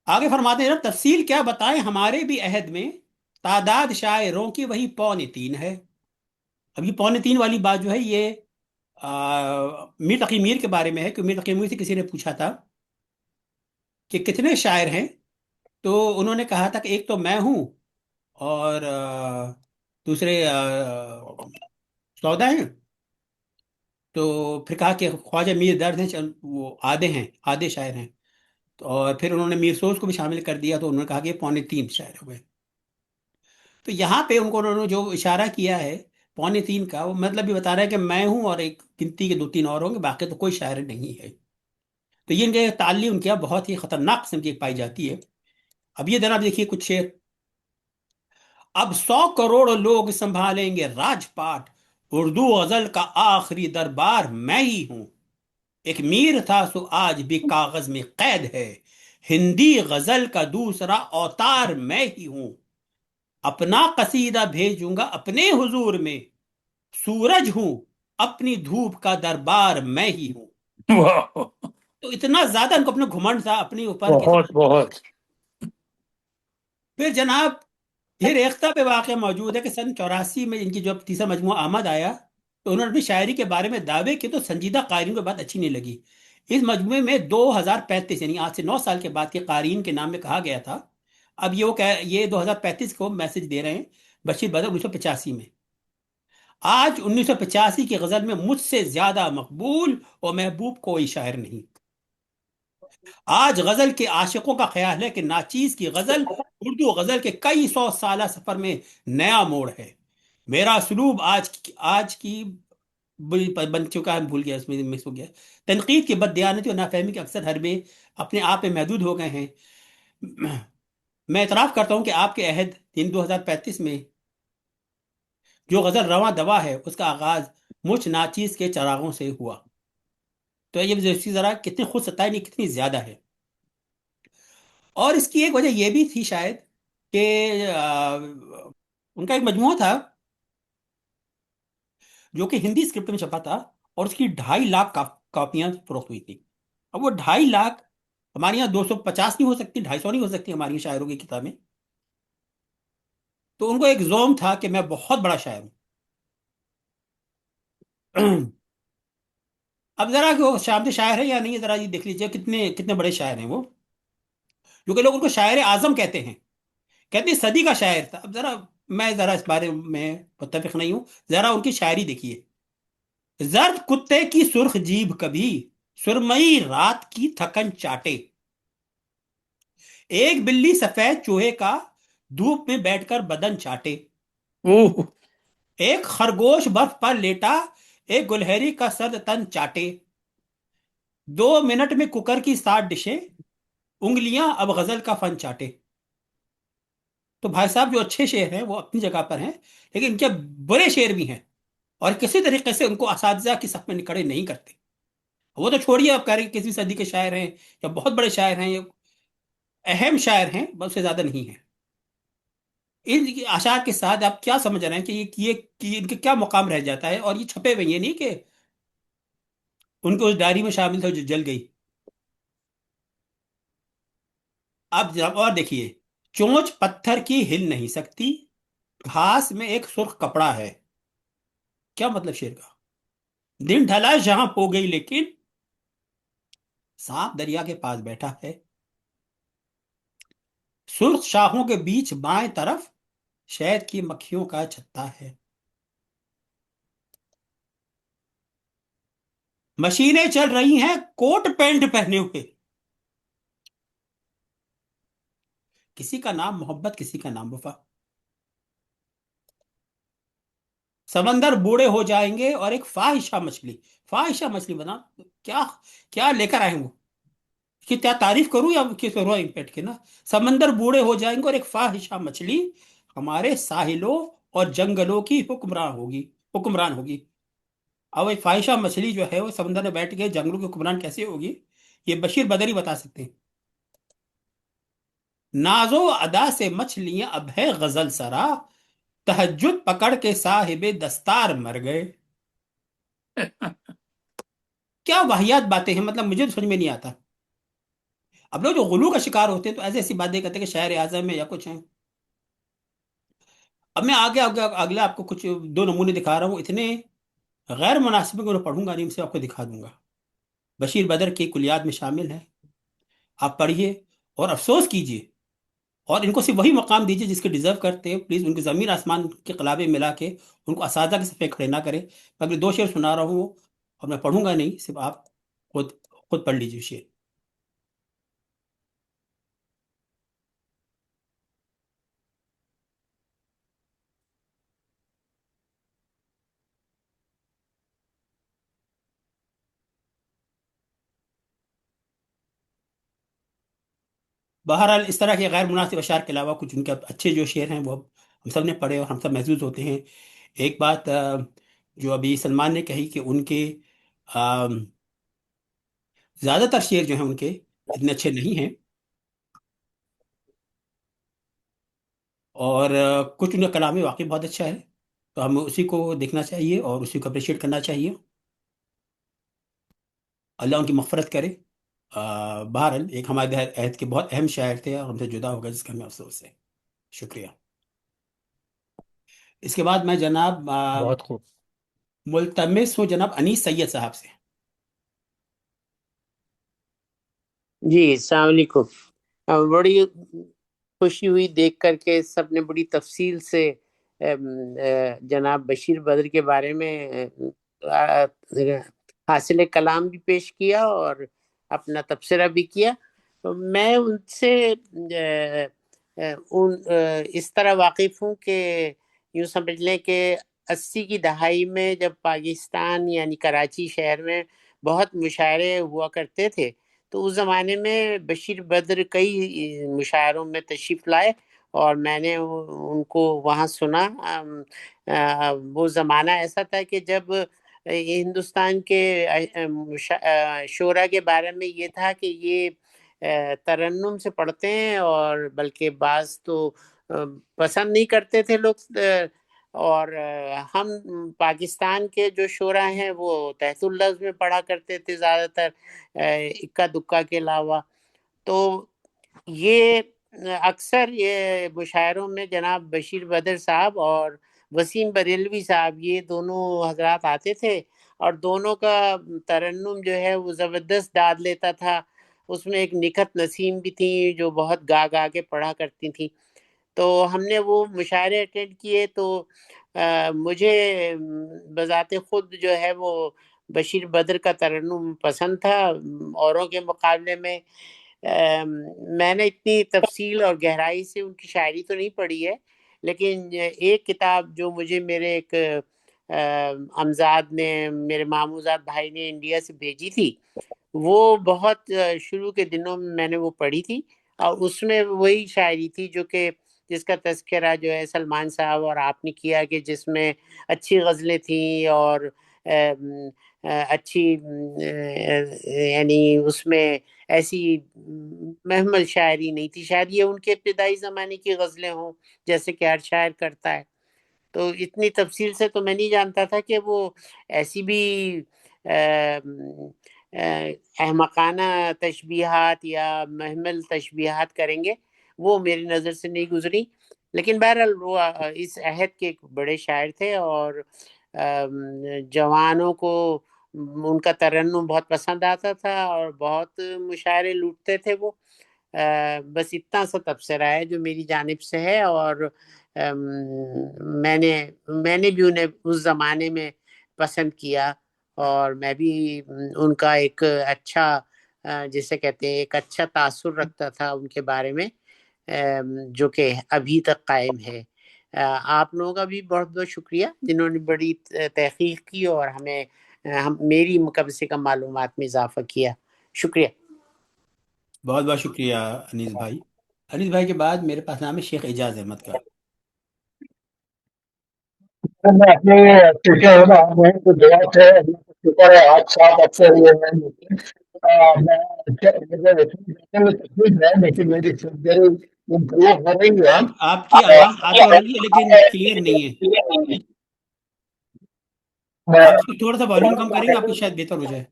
آگے فرماتے ہیں تفصیل کیا بتائیں ہمارے بھی عہد میں، تعداد شاعروں کی وہی 3.25 ہے. اب یہ 3.25 والی بات جو ہے یہ میر تقی میر کے بارے میں ہے، کہ میر تقی میر سے کسی نے پوچھا تھا کہ کتنے شاعر ہیں، تو انہوں نے کہا تھا کہ ایک تو میں ہوں، اور دوسرے سودا ہیں. تو پھر کہا کہ خواجہ میر درد ہیں، وہ آدھے شاعر ہیں. اور پھر انہوں نے میر سوز کو بھی شامل کر دیا، تو انہوں نے کہا کہ یہ 3.25 شاعر ہوئے. تو یہاں پہ انہوں نے جو اشارہ کیا ہے 3.25 کا، وہ مطلب بھی بتا رہا ہے کہ میں ہوں اور ایک گنتی کے 2-3 اور ہوں گے، باقی تو کوئی شاعر نہیں ہے. تو یہ ان کے تعلی ان کے بہت ہی خطرناک قسم کی ایک پائی جاتی ہے. اب یہ جناب دیکھیے کچھ شعر. اب 100 کروڑ لوگ سنبھالیں گے راج پاٹ، اردو غزل کا آخری دربار میں ہی ہوں. ایک میر تھا سو آج بھی کاغذ میں قید ہے، ہندی غزل کا دوسرا اوتار میں ہی ہوں. اپنا قصیدہ بھیجوں گا اپنے حضور میں، سورج ہوں اپنی دھوپ کا دربار میں ہی ہوں. واہ، تو اتنا زیادہ ان کو اپنے گھمنڈ تھا اپنے اوپر کہ بہت بہت. پھر جناب یہ ریختہ پہ واقعہ موجود ہے کہ سن 84 میں ان کی جو تیسرا مجموعہ آمد آیا، تو انہوں نے اپنی شاعری کے بارے میں دعوے کیے، تو سنجیدہ قارئین کو بات اچھی نہیں لگی. اس مجموعے میں 2035 یعنی آج سے 9 سال کے بعد کے قارئین کے نام میں کہا گیا تھا. اب یہ 2035 کو میسج دے رہے ہیں بشیر بدر 1985 میں. آج 1985 کی غزل میں مجھ سے زیادہ مقبول اور محبوب کوئی شاعر نہیں. آج غزل کے عاشقوں کا خیال ہے کہ ناچیز کی غزل اردو غزل کے کئی 100 سالہ سفر میں نیا موڑ ہے. میرا اسلوب آج کی بن چکا ہے، بھول گیا، اس میں مکس ہو گیا. تنقید کی بددیانتی اور نافہمی کے اکثر حربے اپنے آپ میں محدود ہو گئے ہیں. میں اعتراف کرتا ہوں کہ آپ کے عہد 2035 میں جو غزل رواں دوا ہے اس کا آغاز مجھ ناچیز کے چراغوں سے ہوا. تو یہ ذرا کتنی خود ستائی نہیں کتنی زیادہ ہے. اور اس کی ایک وجہ یہ بھی تھی شاید کہ ان کا ایک مجموعہ تھا جو کہ ہندی اسکرپٹ میں چھپا تھا، اور اس کی 2.5 لاکھ کاپیاں فروخت ہوئی تھی. اب وہ 2.5 لاکھ، ہمارے یہاں 250 نہیں ہو سکتی، 250 نہیں ہو سکتی ہماری شاعروں کی کتابیں. تو ان کو ایک زوم تھا کہ میں بہت بڑا شاعر ہوں. اب ذرا کہ وہ شام شاعر ہے یا نہیں، ذرا یہ دیکھ لیجیے کتنے کتنے بڑے شاعر ہیں وہ، جو کہ لوگ ان کو شاعر اعظم کہتے ہیں صدی کا شاعر تھا. اب ذرا میں ذرا اس بارے میں متفق نہیں ہوں. ذرا ان کی شاعری دیکھیے. زرد کتے کی سرخ جیب کبھی سرمئی رات کی تھکن چاٹے. ایک بلی سفید چوہے کا دھوپ میں بیٹھ کر بدن چاٹے. اوہ. ایک خرگوش برف پر لیٹا ایک گلہری کا سرد تن چاٹے. 2 منٹ میں کوکر کی 60 ڈشیں انگلیاں اب غزل کا فن چاٹے. تو بھائی صاحب جو اچھے شعر ہیں وہ اپنی جگہ پر ہیں، لیکن ان کے برے شعر بھی ہیں، اور کسی طریقے سے ان کو اساتذہ کی صف میں کھڑے نہیں کرتے. وہ تو چھوڑیے، آپ کہہ رہے ہیں کہ کسی صدی کے شاعر ہیں یا بہت بڑے شاعر ہیں یا اہم شاعر ہیں، بس سے زیادہ نہیں ہیں. ان اشعار کے ساتھ آپ کیا سمجھ رہے ہیں کہ کہ ان کے کیا مقام رہ جاتا ہے؟ اور یہ چھپے ہوئے، یہ نہیں کہ ان کو اس ڈائری میں شامل تھا جو جل گئی. اب جب اور دیکھیے، چونچ پتھر کی ہل نہیں سکتی، گھاس میں ایک سرخ کپڑا ہے. کیا مطلب شعر کا؟ دن ڈھلا جہاں ہو گئی لیکن سانپ دریا کے پاس بیٹھا ہے. سرخ شاخوں کے بیچ بائیں طرف شہد کی مکھیوں کا چھتا ہے. مشینیں چل رہی ہیں کوٹ پینٹ پہنے ہوئے. کسی کا نام محبت، کسی کا نام وفا. سمندر بوڑھے ہو جائیں گے اور ایک فاحشہ مچھلی، فاحشہ مچھلی بنا. کیا کیا لے کر آئے وہ؟ کہ کیا تعریف کروں یا کس روئیں پیٹ کے نا. سمندر بوڑھے ہو جائیں گے اور ایک فاحشہ مچھلی ہمارے ساحلوں اور جنگلوں کی حکمران ہوگی. اب ایک فاحشہ مچھلی جو ہے وہ سمندر میں بیٹھ کے جنگلوں کی حکمران کیسے ہوگی؟ یہ بشیر بدری بتا سکتے ہیں. نازو ادا سے مچھلیاں اب ہے غزل سرا، تہجد پکڑ کے صاحب دستار مر گئے. کیا واہیات باتیں ہیں، مطلب مجھے تو سمجھ میں نہیں آتا. اب لوگ جو غلو کا شکار ہوتے ہیں تو ایسی ایسی باتیں کہتے ہیں کہ شاعر اعظم ہے یا کچھ ہیں. اب میں آگے آگے اگلا آپ کو کچھ 2 نمونے دکھا رہا ہوں، اتنے غیر مناسب ہیں کہ انہیں پڑھوں گا نہیں، سے آپ کو دکھا دوں گا. بشیر بدر کی کلیات میں شامل ہیں، آپ پڑھیے اور افسوس کیجئے، اور ان کو صرف وہی مقام دیجیے جس کے ڈیزرو کرتے ہیں. پلیز ان کے زمین آسمان کے قلابے ملا کے ان کو اساتذہ کے صفحے کھڑے نہ کریں. میں اگلے 2 شعر سنا رہا ہوں اور میں پڑھوں گا نہیں، صرف آپ خود پڑھ لیجیے شعر. بہرحال اس طرح کے غیر مناسب اشعار کے علاوہ کچھ ان کے اچھے جو شعر ہیں وہ ہم سب نے پڑھے اور ہم سب محظوظ ہوتے ہیں. ایک بات جو ابھی سلمان نے کہی کہ ان کے زیادہ تر شعر جو ہیں ان کے اتنے اچھے نہیں ہیں، اور کچھ ان کا کلام واقعی بہت اچھا ہے. تو ہمیں اسی کو دیکھنا چاہیے اور اسی کو اپریشیٹ کرنا چاہیے. اللہ ان کی مغفرت کرے. بہرحال ایک ہمارے عہد کے بہت اہم شاعر تھے اور ہم سے جدا ہو گئے، جس کا ہمیں افسوس ہے. شکریہ. اس کے بعد میں جناب بہت خوب. ملتمس ہوں جناب انیس سید صاحب سے. جی السلام علیکم. بڑی خوشی ہوئی دیکھ کر کے سب نے بڑی تفصیل سے جناب بشیر بدر کے بارے میں حاصل کلام بھی پیش کیا اور اپنا تبصرہ بھی کیا. میں ان سے اس طرح واقف ہوں کہ یوں سمجھ لیں کہ 80 کی دہائی میں جب پاکستان یعنی کراچی شہر میں بہت مشاعرے ہوا کرتے تھے، تو اس زمانے میں بشیر بدر کئی مشاعروں میں تشریف لائے اور میں نے ان کو وہاں سنا. وہ زمانہ ایسا تھا کہ جب ہندوستان کے شعراء کے بارے میں یہ تھا کہ یہ ترنم سے پڑھتے ہیں، اور بلکہ بعض تو پسند نہیں کرتے تھے لوگ. اور ہم پاکستان کے جو شعراء ہیں وہ تحت اللفظ میں پڑھا کرتے تھے زیادہ تر، اکا دکا کے علاوہ. تو یہ اکثر یہ مشاعروں میں جناب بشیر بدر صاحب اور وسیم بریلوی صاحب، یہ دونوں حضرات آتے تھے، اور دونوں کا ترنم جو ہے وہ زبردست داد لیتا تھا. اس میں ایک نکھت نسیم بھی تھی جو بہت گا گا کے پڑھا کرتی تھیں. تو ہم نے وہ مشاعرے اٹینڈ کیے، تو مجھے بذات خود جو ہے وہ بشیر بدر کا ترنم پسند تھا اوروں کے مقابلے میں۔ میں نے اتنی تفصیل اور گہرائی سے ان کی شاعری تو نہیں پڑھی ہے، لیکن ایک کتاب جو مجھے میرے ایک امزاد نے، میرے ماموزاد بھائی نے انڈیا سے بھیجی تھی، وہ بہت شروع کے دنوں میں میں نے وہ پڑھی تھی، اور اس میں وہی شاعری تھی جو کہ جس کا تذکرہ جو ہے سلمان صاحب اور آپ نے کیا، کہ جس میں اچھی غزلیں تھیں اور اچھی یعنی اس میں ایسی محمل شاعری نہیں تھی، شاید یہ ان کے ابتدائی زمانے کی غزلیں ہوں جیسے کہ ہر شاعر کرتا ہے۔ تو اتنی تفصیل سے تو میں نہیں جانتا تھا کہ وہ ایسی بھی احمقانہ تشبیہات یا محمل تشبیہات کریں گے، وہ میری نظر سے نہیں گزری۔ لیکن بہرحال وہ اس عہد کے ایک بڑے شاعر تھے، اور جوانوں کو ان کا ترنم بہت پسند آتا تھا اور بہت مشاعرے لوٹتے تھے وہ۔ بس اتنا سا تبصرہ ہے جو میری جانب سے ہے، اور میں نے بھی انہیں اس زمانے میں پسند کیا، اور میں بھی ان کا ایک اچھا جسے کہتے ہیں ایک اچھا تاثر رکھتا تھا ان کے بارے میں، جو کہ ابھی تک قائم ہے۔ آپ لوگوں کا بھی بہت بہت شکریہ جنہوں نے بڑی تحقیق کی اور ہمیں میری کم سے کم معلومات میں اضافہ کیا۔ شکریہ۔ بہت بہت شکریہ انیس بھائی۔ انیس بھائی کے بعد میرے پاس نام ہے شیخ اعجاز احمد کا۔ میں اپنے ٹیچر ہونا میں تو دعا سے شکر ہے آج صاحب اچھے ہوئے میں تکلیف ہے، لیکن میری سرجری امپروو ہو رہی ہے۔ آپ کی آواز آ تو رہی ہے لیکن کلیئر نہیں ہے، آپ اس کو تھوڑا سا والیوم کم کریں گے آپ کی شاید بہتر ہو جائے۔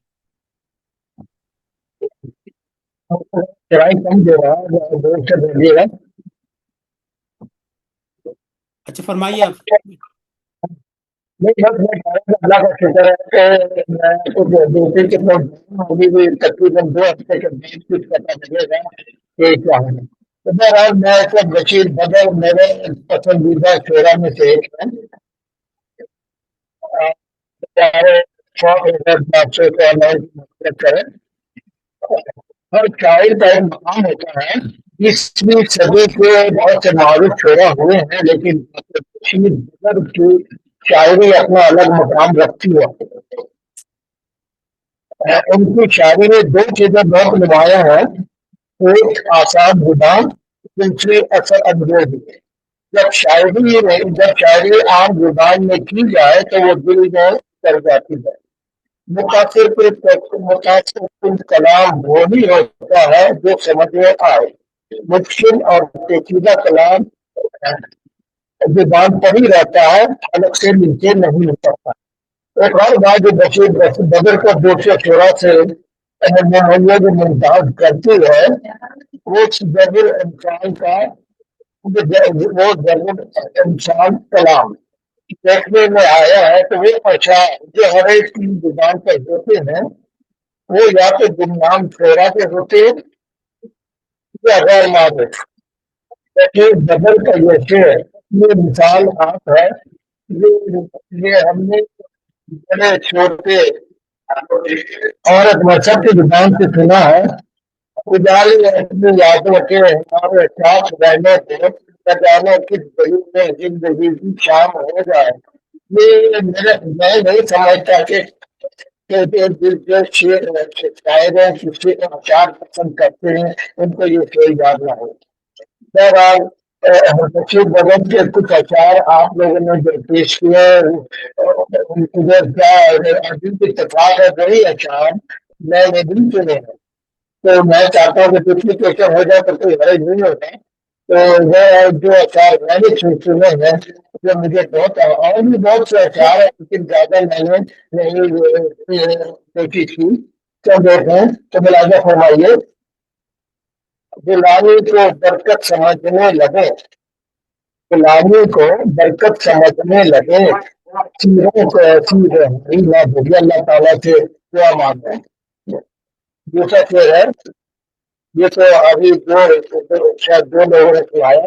ٹرائی کم دے رہا ہے، دور سے بھیجیے گا۔ اچھا فرمائیے آپ۔ نہیں بس میں کہہ رہا تھا اللہ کا شکر ہے کہ میں کچھ ڈیوٹی کے پاس ابھی بھی تقریباً 2 ہفتے کے بعد کچھ پتہ چلے گا کہ کیا ہے۔ تو بہرحال میں تو بشیر بدر میرے پسندیدہ شعرا میں سے ایک ہے۔ کریں ہر شاعر کا ایک مقام ہوتا ہے۔ 20ویں صدی کے بہت سے معروف شعرا ہوئے ہیں، لیکن بشیر بدر کی شاعری اپنا الگ مقام رکھتی ہے۔ ان کی شاعری میں 2 چیزیں بہت نمایاں ہیں، ایک آسان زبان، دوسری اثر انگیزی۔ جب شاعری عام زبان میں کی جائے تو وہ دل میں کر جاتی ہے۔ متاثر کن کلام وہی ہوتا ہے جو سمجھ میں آئے، مشکل اور پیچیدہ کلام زبان پر ہی رہتا ہے، حلق سے نیچے نہیں اترتا۔ ایک اور بات جو بشیر بدر کو دوسرے شعرا سے ممتاز کرتی ہے، وہ ضرور انسان کلام دیکھنے میں آیا ہے۔ تو وہ اشعار جو ہر ایک کی زبان پر ہوتے ہیں وہ یا تو گمنام شعرا کے ہوتے ہیں یا غیر معروف۔ بشیر بدر کا یہ شعر، یہ مثال آپ ہے، یہ ہم نے بڑے چھوٹے عورت مذہب کی زبان سے سنا ہے۔ اجالی اپنی یادوں کے ہمارے ساتھ رہنے سے نہ جانے کس گلی میں زندگی کی شام ہو جائے۔ یہ میں نہیں سمجھتا کہ جو شاعر کسی اشعار پسند کرتے ہیں ان کو یہ کوئی یاد نہ ہو۔ بہرحال بشیر بدر کے کچھ اشعار آپ لوگوں نے جو پیش کیے ادھر کیا عجیب اتفاق ہے، وہی اشعار میں نے بھی سنے ہیں۔ تو میں چاہتا ہوں کہ ڈپلیکیشن ہو جائے تو کوئی حرج نہیں ہوتا۔ تو وہ جو اشعار میں نے سنے ہیں جو مجھے بہت اور بھی بہت سے اشعار ہیں لیکن زیادہ میں نے نہیں کوشش کی۔ چل دیکھیں تو ملاحظہ فرمائیے۔ غلامی کو برکت سمجھنے لگے، غلامی کو برکت سمجھنے لگے، چیروں کو ایسی رہنمائی نہ بھیجے۔ اللہ تعالیٰ سے دعا مانگتے ہیں۔ دوسرا شعر ہے، یہ تو ابھی شاید 2 لوگوں نے سنایا۔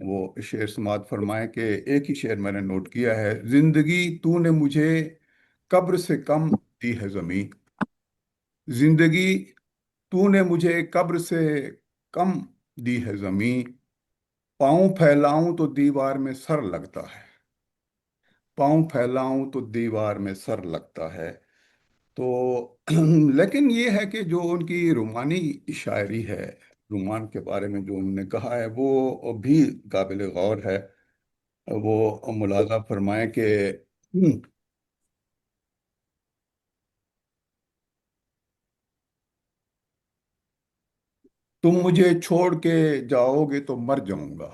وہ شعر سماعت فرمائیں کہ ایک ہی شعر میں نے نوٹ کیا ہے: زندگی تو نے مجھے قبر سے کم دی ہے زمین، زندگی تو نے مجھے قبر سے کم دی ہے زمین، پاؤں پھیلاؤں تو دیوار میں سر لگتا ہے، پاؤں پھیلاؤں تو دیوار میں سر لگتا ہے۔ تو لیکن یہ ہے کہ جو ان کی رومانی شاعری ہے، رومان کے بارے میں جو انہوں نے کہا ہے وہ بھی قابل غور ہے۔ وہ ملاحظہ فرمائیں کہ تم مجھے چھوڑ کے جاؤ گے تو مر جاؤں گا،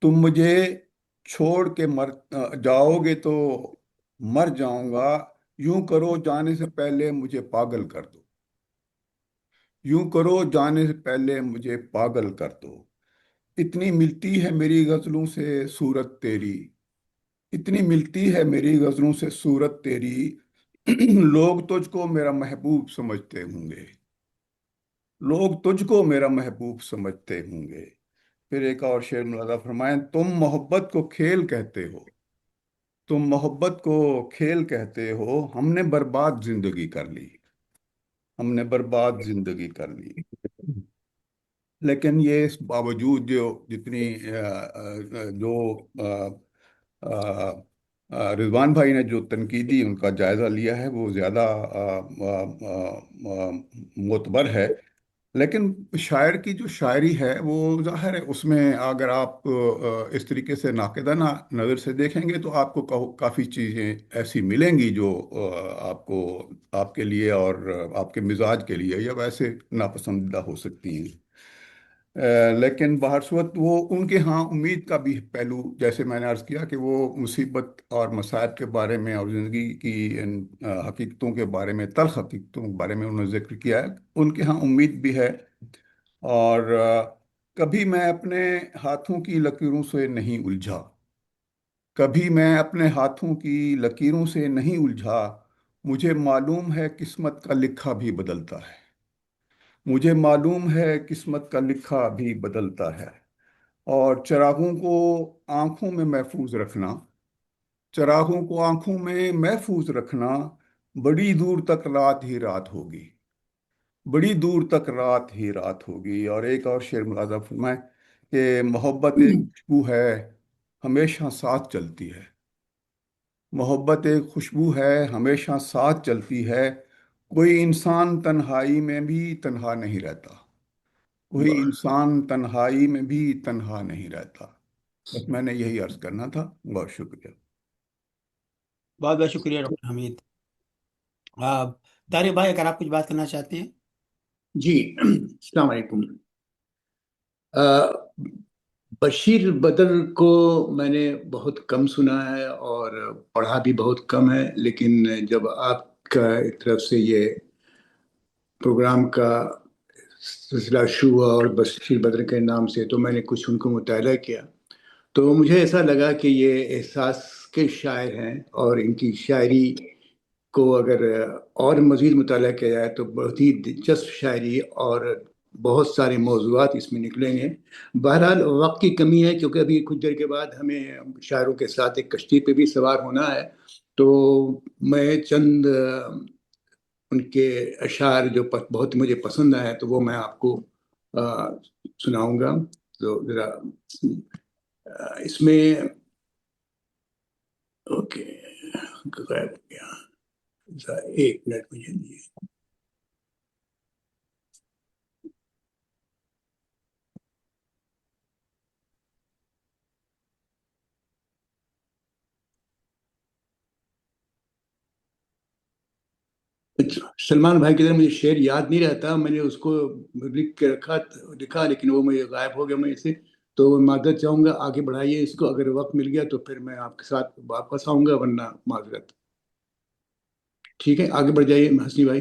تم مجھے چھوڑ کے جاؤ گے تو مر جاؤں گا، یوں کرو جانے سے پہلے مجھے پاگل کر دو، یوں کرو جانے سے پہلے مجھے پاگل کر دو، اتنی ملتی ہے میری غزلوں سے صورت تیری، اتنی ملتی ہے میری غزلوں سے صورت تیری، لوگ تجھ کو میرا محبوب سمجھتے ہوں گے، لوگ تجھ کو میرا محبوب سمجھتے ہوں گے۔ پھر ایک اور شعر ملاحظہ فرمائیں: تم محبت کو کھیل کہتے ہو، تم محبت کو کھیل کہتے ہو، ہم نے برباد زندگی کر لی، ہم نے برباد زندگی کر لی۔ لیکن یہ اس باوجود جو جتنی جو رضوان بھائی نے جو تنقیدی ان کا جائزہ لیا ہے وہ زیادہ معتبر ہے، لیکن شاعر کی جو شاعری ہے وہ ظاہر ہے اس میں اگر آپ اس طریقے سے ناقدانہ نظر سے دیکھیں گے تو آپ کو کافی چیزیں ایسی ملیں گی جو آپ کو، آپ کے لیے اور آپ کے مزاج کے لیے یا ویسے ناپسندیدہ ہو سکتی ہیں۔ لیکن بہر صورت وہ ان کے ہاں امید کا بھی پہلو، جیسے میں نے عرض کیا کہ وہ مصیبت اور مصائب کے بارے میں اور زندگی کی ان حقیقتوں کے بارے میں، تلخ حقیقتوں کے بارے میں انہوں نے ذکر کیا ہے، ان کے ہاں امید بھی ہے۔ اور کبھی میں اپنے ہاتھوں کی لکیروں سے نہیں الجھا، کبھی میں اپنے ہاتھوں کی لکیروں سے نہیں الجھا، مجھے معلوم ہے قسمت کا لکھا بھی بدلتا ہے، مجھے معلوم ہے قسمت کا لکھا بھی بدلتا ہے۔ اور چراغوں کو آنکھوں میں محفوظ رکھنا، چراغوں کو آنکھوں میں محفوظ رکھنا، بڑی دور تک رات ہی رات ہوگی، بڑی دور تک رات ہی رات ہوگی۔ اور ایک اور شعر ملاحظہ فرمائیں کہ محبت ایک خوشبو ہے ہمیشہ ساتھ چلتی ہے، محبت ایک خوشبو ہے ہمیشہ ساتھ چلتی ہے، کوئی انسان تنہائی میں بھی تنہا نہیں رہتا، کوئی انسان تنہائی میں بھی تنہا نہیں رہتا۔ بس میں نے یہی عرض کرنا تھا، بہت شکریہ۔ بہت بہت شکریہ ڈاکٹر حمید۔ طارق بھائی اگر آپ کچھ بات کرنا چاہتے ہیں۔ جی، السلام علیکم۔ بشیر بدر کو میں نے بہت کم سنا ہے اور پڑھا بھی بہت کم ہے، لیکن جب آپ کا ایک طرف سے یہ پروگرام کا سلسلہ شروع ہوا اور بشیر بدر کے نام سے، تو میں نے کچھ ان کو مطالعہ کیا، تو مجھے ایسا لگا کہ یہ احساس کے شاعر ہیں، اور ان کی شاعری کو اگر اور مزید مطالعہ کیا جائے تو بہت ہی دلچسپ شاعری اور بہت سارے موضوعات اس میں نکلیں گے۔ بہرحال وقت کی کمی ہے، کیونکہ ابھی کچھ دیر کے بعد ہمیں شاعروں کے ساتھ ایک کشتی پہ بھی سوار ہونا ہے، تو میں چند ان کے اشعار جو بہت مجھے پسند آئے تو وہ میں آپ کو سناؤں گا۔ تو ذرا اس میں اوکے غائب ہو گیا، ایک منٹ مجھے دیجیے۔ سلمان بھائی کی طرح مجھے شعر یاد نہیں رہتا، میں نے اس کو لکھ کے لکھا لیکن وہ مجھے غائب ہو گیا میں سے، تو معذرت چاہوں گا، آگے بڑھائیے اس کو، اگر وقت مل گیا تو پھر میں آپ کے ساتھ واپس آؤں گا، ورنہ معذرت۔ ٹھیک ہے، آگے بڑھ جائیے حسنی بھائی۔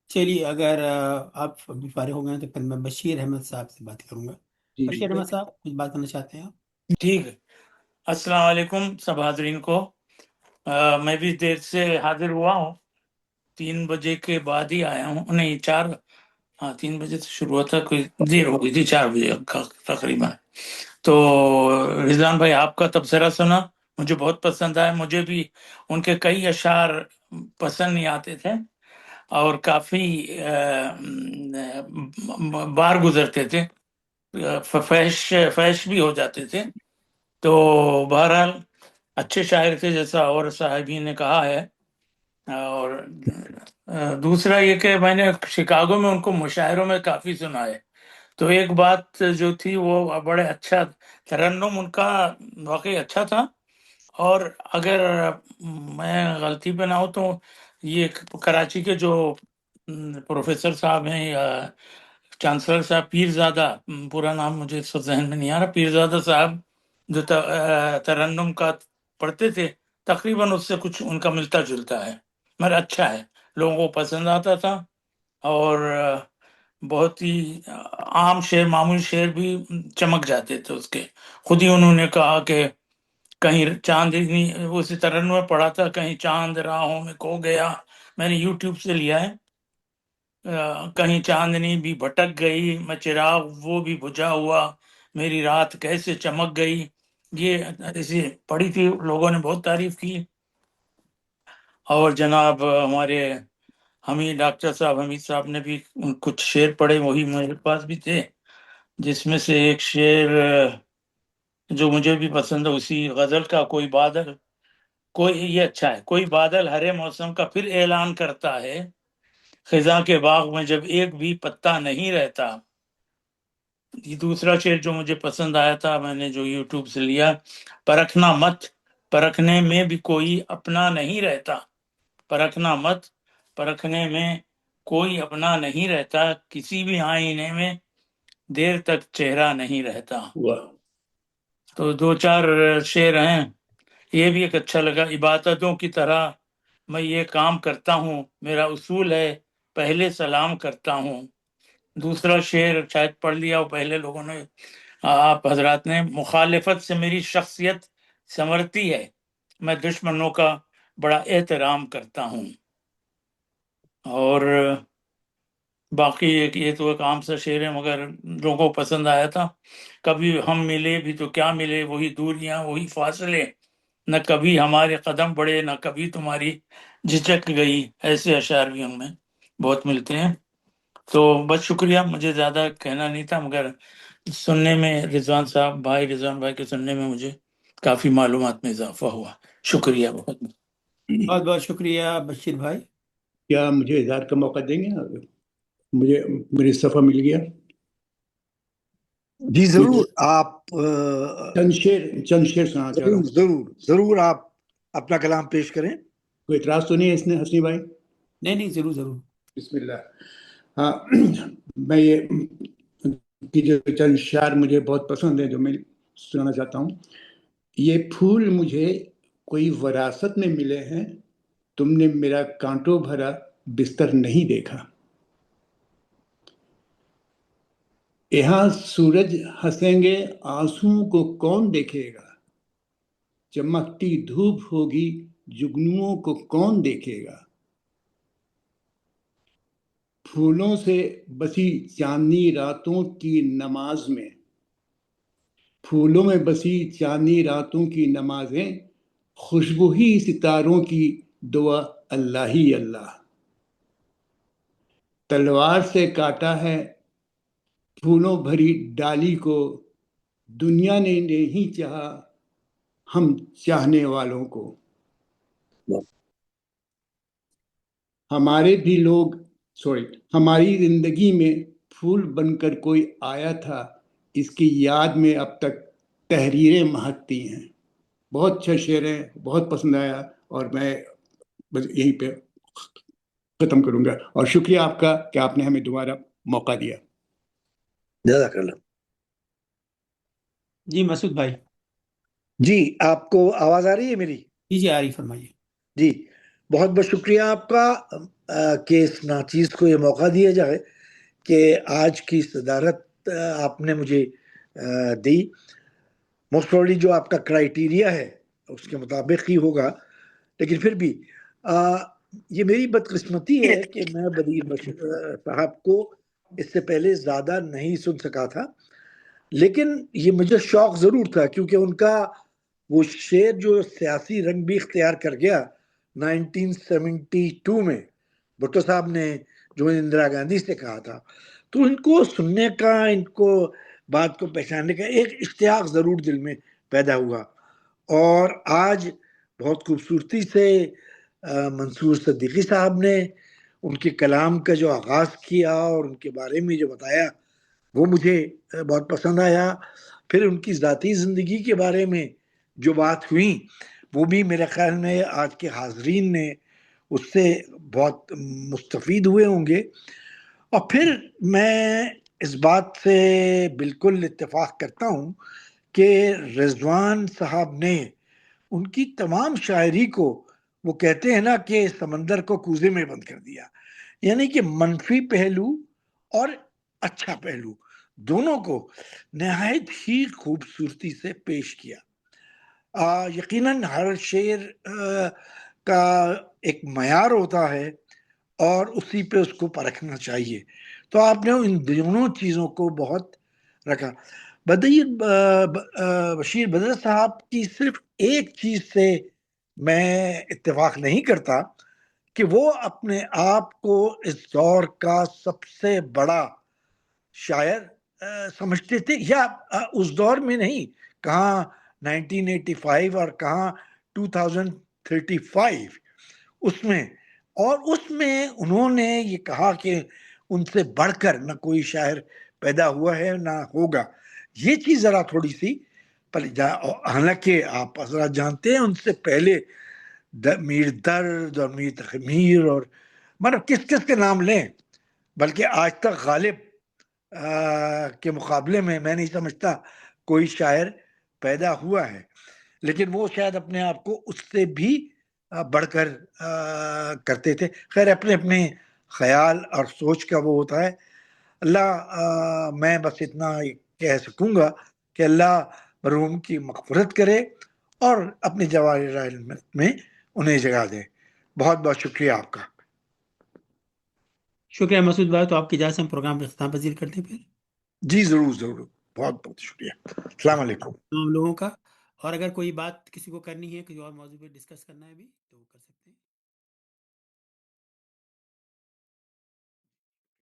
چلیے اگر آپ ابھی فارغ ہو گئے ہیں تو پھر میں بشیر احمد صاحب سے بات کروں گا۔ بشیر احمد صاحب کچھ بات کرنا چاہتے ہیں آپ؟ ٹھیک ہے، السلام علیکم سب حاضرین کو۔ میں بھی دیر سے حاضر ہوا ہوں، 3 بجے کے بعد ہی آیا ہوں، نہیں 4 ہاں 3 بجے سے شروع ہوا تھا، کوئی دیر ہو گئی تھی 4 بجے تقریباً. تو رضوان بھائی آپ کا تبصرہ سنا، مجھے بہت پسند آیا. مجھے بھی ان کے کئی اشعار پسند نہیں آتے تھے اور کافی بار گزرتے تھے، فحش بھی ہو جاتے تھے. تو بہرحال اچھے شاعر تھے جیسا اور صاحبین نے کہا ہے. اور دوسرا یہ کہ میں نے شکاگو میں ان کو مشاعروں میں کافی سنا ہے. تو ایک بات جو تھی وہ بڑے اچھا ترنم ان کا واقعی اچھا تھا. اور اگر میں غلطی پہ نہ ہوں تو یہ کراچی کے جو پروفیسر صاحب ہیں یا چانسلر صاحب، پیرزادہ، پورا نام مجھے اس وقت ذہن میں نہیں آ رہا، پیرزادہ صاحب جو ترنم کا پڑھتے تھے، تقریباً اس سے کچھ ان کا ملتا جلتا ہے، مگر اچھا ہے، لوگوں کو پسند آتا تھا. اور بہت ہی عام شعر، معمولی شعر بھی چمک جاتے تھے اس کے. خود ہی انہوں نے کہا کہ کہیں چاندنی، اسی ترنم میں پڑھا تھا، کہیں چاند راہوں میں کھو گیا، میں نے یوٹیوب سے لیا ہے. کہیں چاندنی بھی بھٹک گئی، میں چراغ وہ بھی بجھا ہوا، میری رات کیسے چمک گئی. یہ ایسی پڑھی تھی، لوگوں نے بہت تعریف کی. اور جناب ہمارے ڈاکٹر صاحب حمید صاحب نے بھی کچھ شعر پڑھے، وہی میرے پاس بھی تھے، جس میں سے ایک شعر جو مجھے بھی پسند ہے، اسی غزل کا، کوئی بادل، کوئی، یہ اچھا ہے، کوئی بادل ہرے موسم کا پھر اعلان کرتا ہے، خزاں کے باغ میں جب ایک بھی پتا نہیں رہتا. یہ دوسرا شعر جو مجھے پسند آیا تھا، میں نے جو یوٹیوب سے لیا، پرکھنا مت، پرکھنے میں بھی کوئی اپنا نہیں رہتا. پرکھنا مت، پرکھنے میں کوئی اپنا نہیں رہتا، کسی بھی آئینے میں دیر تک چہرہ نہیں رہتا. تو 2-4 شعر ہیں، یہ بھی ایک اچھا لگا. عبادتوں کی طرح میں یہ کام کرتا ہوں، میرا اصول ہے پہلے سلام کرتا ہوں. دوسرا شعر شاید پڑھ لیا وہ پہلے لوگوں نے، آپ حضرات نے، مخالفت سے میری شخصیت سنورتی ہے، میں دشمنوں کا بڑا احترام کرتا ہوں. اور باقی یہ تو ایک عام سا شعر ہے مگر لوگوں کو پسند آیا تھا. کبھی ہم ملے بھی تو کیا ملے، وہی دوریاں وہی فاصلے، نہ کبھی ہمارے قدم بڑھے نہ کبھی تمہاری جھجک گئی. ایسے اشعار بھی ان میں بہت ملتے ہیں. تو بس شکریہ، مجھے زیادہ کہنا نہیں تھا، مگر سننے میں رضوان رضوان بھائی کے سننے میں مجھے کافی معلومات میں اضافہ ہوا. شکریہ بہت. بہت بہت شکریہ بشیر بھائی. کیا مجھے اظہار کا موقع دیں گے؟ مجھے میری صفحہ مل گیا. جی ضرور، آپ چند شعر سنا چاہ رہا ہوں. ضرور آپ اپنا کلام پیش کریں. کوئی اعتراض تو نہیں ہے اس نے حسنی بھائی؟ نہیں ضرور. بسم اللہ. ہاں، میں یہ کہ جو چند شعر مجھے بہت پسند ہیں جو میں سنانا چاہتا ہوں. یہ پھول مجھے کوئی وراثت میں ملے ہیں، تم نے میرا کانٹوں بھرا بستر نہیں دیکھا. یہاں سورج ہنسیں گے آنسوؤں کو کون دیکھے گا، چمکتی دھوپ ہوگی جگنوؤں کو کون دیکھے گا. پھولوں سے بسی چاندنی راتوں کی نماز میں، پھولوں میں بسی چاندنی راتوں کی نمازیں، خوشبو ہی ستاروں کی دعا اللہ ہی اللہ. تلوار سے کاٹا ہے پھولوں بھری ڈالی کو، دنیا نے نہیں چاہا ہم چاہنے والوں کو. ہماری زندگی میں پھول بن کر کوئی آیا تھا، اس کی یاد میں اب تک تحریریں مہکتی ہیں. بہت اچھا شعر ہے، بہت پسند آیا، اور میں بس یہیں پہ ختم کروں گا. اور شکریہ آپ کا کہ آپ نے ہمیں دوبارہ موقع دیا. جزاک اللہ. جی مسعود بھائی. جی آپ کو آواز آ رہی ہے میری؟ جی آ رہی، فرمائیے. جی بہت بہت شکریہ آپ کا کہ اس ناچیز کو یہ موقع دیا جائے کہ آج کی صدارت آپ نے مجھے دی. موسٹ پروبلی جو آپ کا کرائیٹیریا ہے اس کے مطابق ہی ہوگا، لیکن پھر بھی یہ میری بدقسمتی ہے کہ میں بدیر صاحب کو اس سے پہلے زیادہ نہیں سن سکا تھا، لیکن یہ مجھے شوق ضرور تھا کیونکہ ان کا وہ شعر جو سیاسی رنگ بھی اختیار کر گیا 1972 میں بھٹو صاحب نے جو اندرا گاندھی سے کہا تھا، تو ان کو سننے کا، ان کو بات کو پہچاننے کا ایک اشتیاق ضرور دل میں پیدا ہوا. اور آج بہت خوبصورتی سے منصور صدیقی صاحب نے ان کے کلام کا جو آغاز کیا اور ان کے بارے میں جو بتایا وہ مجھے بہت پسند آیا. پھر ان کی ذاتی زندگی کے بارے میں جو بات ہوئی وہ بھی میرے خیال میں آج کے حاضرین نے اس سے بہت مستفید ہوئے ہوں گے. اور پھر میں اس بات سے بالکل اتفاق کرتا ہوں کہ رضوان صاحب نے ان کی تمام شاعری کو، وہ کہتے ہیں نا کہ سمندر کو کوزے میں بند کر دیا، یعنی کہ منفی پہلو اور اچھا پہلو دونوں کو نہایت ہی خوبصورتی سے پیش کیا. یقیناً ہر شعر کا ایک معیار ہوتا ہے اور اسی پہ اس کو پرکھنا چاہیے. تو آپ نے ان دونوں چیزوں کو بہت رکھا. بشیر بدر صاحب کی صرف ایک چیز سے میں اتفاق نہیں کرتا کہ وہ اپنے آپ کو اس دور کا سب سے بڑا شاعر سمجھتے تھے، یا اس دور میں نہیں، کہاں 1985 اور کہاں 2035 اس میں. اور اس میں انہوں نے یہ کہا کہ ان سے بڑھ کر نہ کوئی شاعر پیدا ہوا ہے نہ ہوگا. یہ چیز ذرا تھوڑی سی حالانکہ آپ حضرات جانتے ہیں ان سے پہلے میر درد اور میر تخمیر اور مطلب کس کس کے نام لیں، بلکہ آج تک غالب کے مقابلے میں نہیں سمجھتا کوئی شاعر پیدا ہوا ہے. لیکن وہ شاید اپنے آپ کو اس سے بھی بڑھ کر کرتے تھے. خیر اپنے اپنے خیال اور سوچ کا وہ ہوتا ہے. اللہ میں بس اتنا کہہ سکوں گا کہ اللہ مرحوم کی مغفرت کرے اور اپنی جواہر علم میں انہیں جگہ دے. بہت بہت شکریہ آپ کا. شکریہ مسعود بھائی. تو آپ کی اجازت سے ہم پروگرام میں اختتام پذیر کرتے ہیں پھر. جی ضرور ضرور، بہت بہت شکریہ. السلام علیکم تمام لوگوں کا. اور اگر کوئی بات کسی کو کرنی ہے، کوئی اور موضوع پہ ڈسکس کرنا ہے بھی تو کر سکتے ہیں.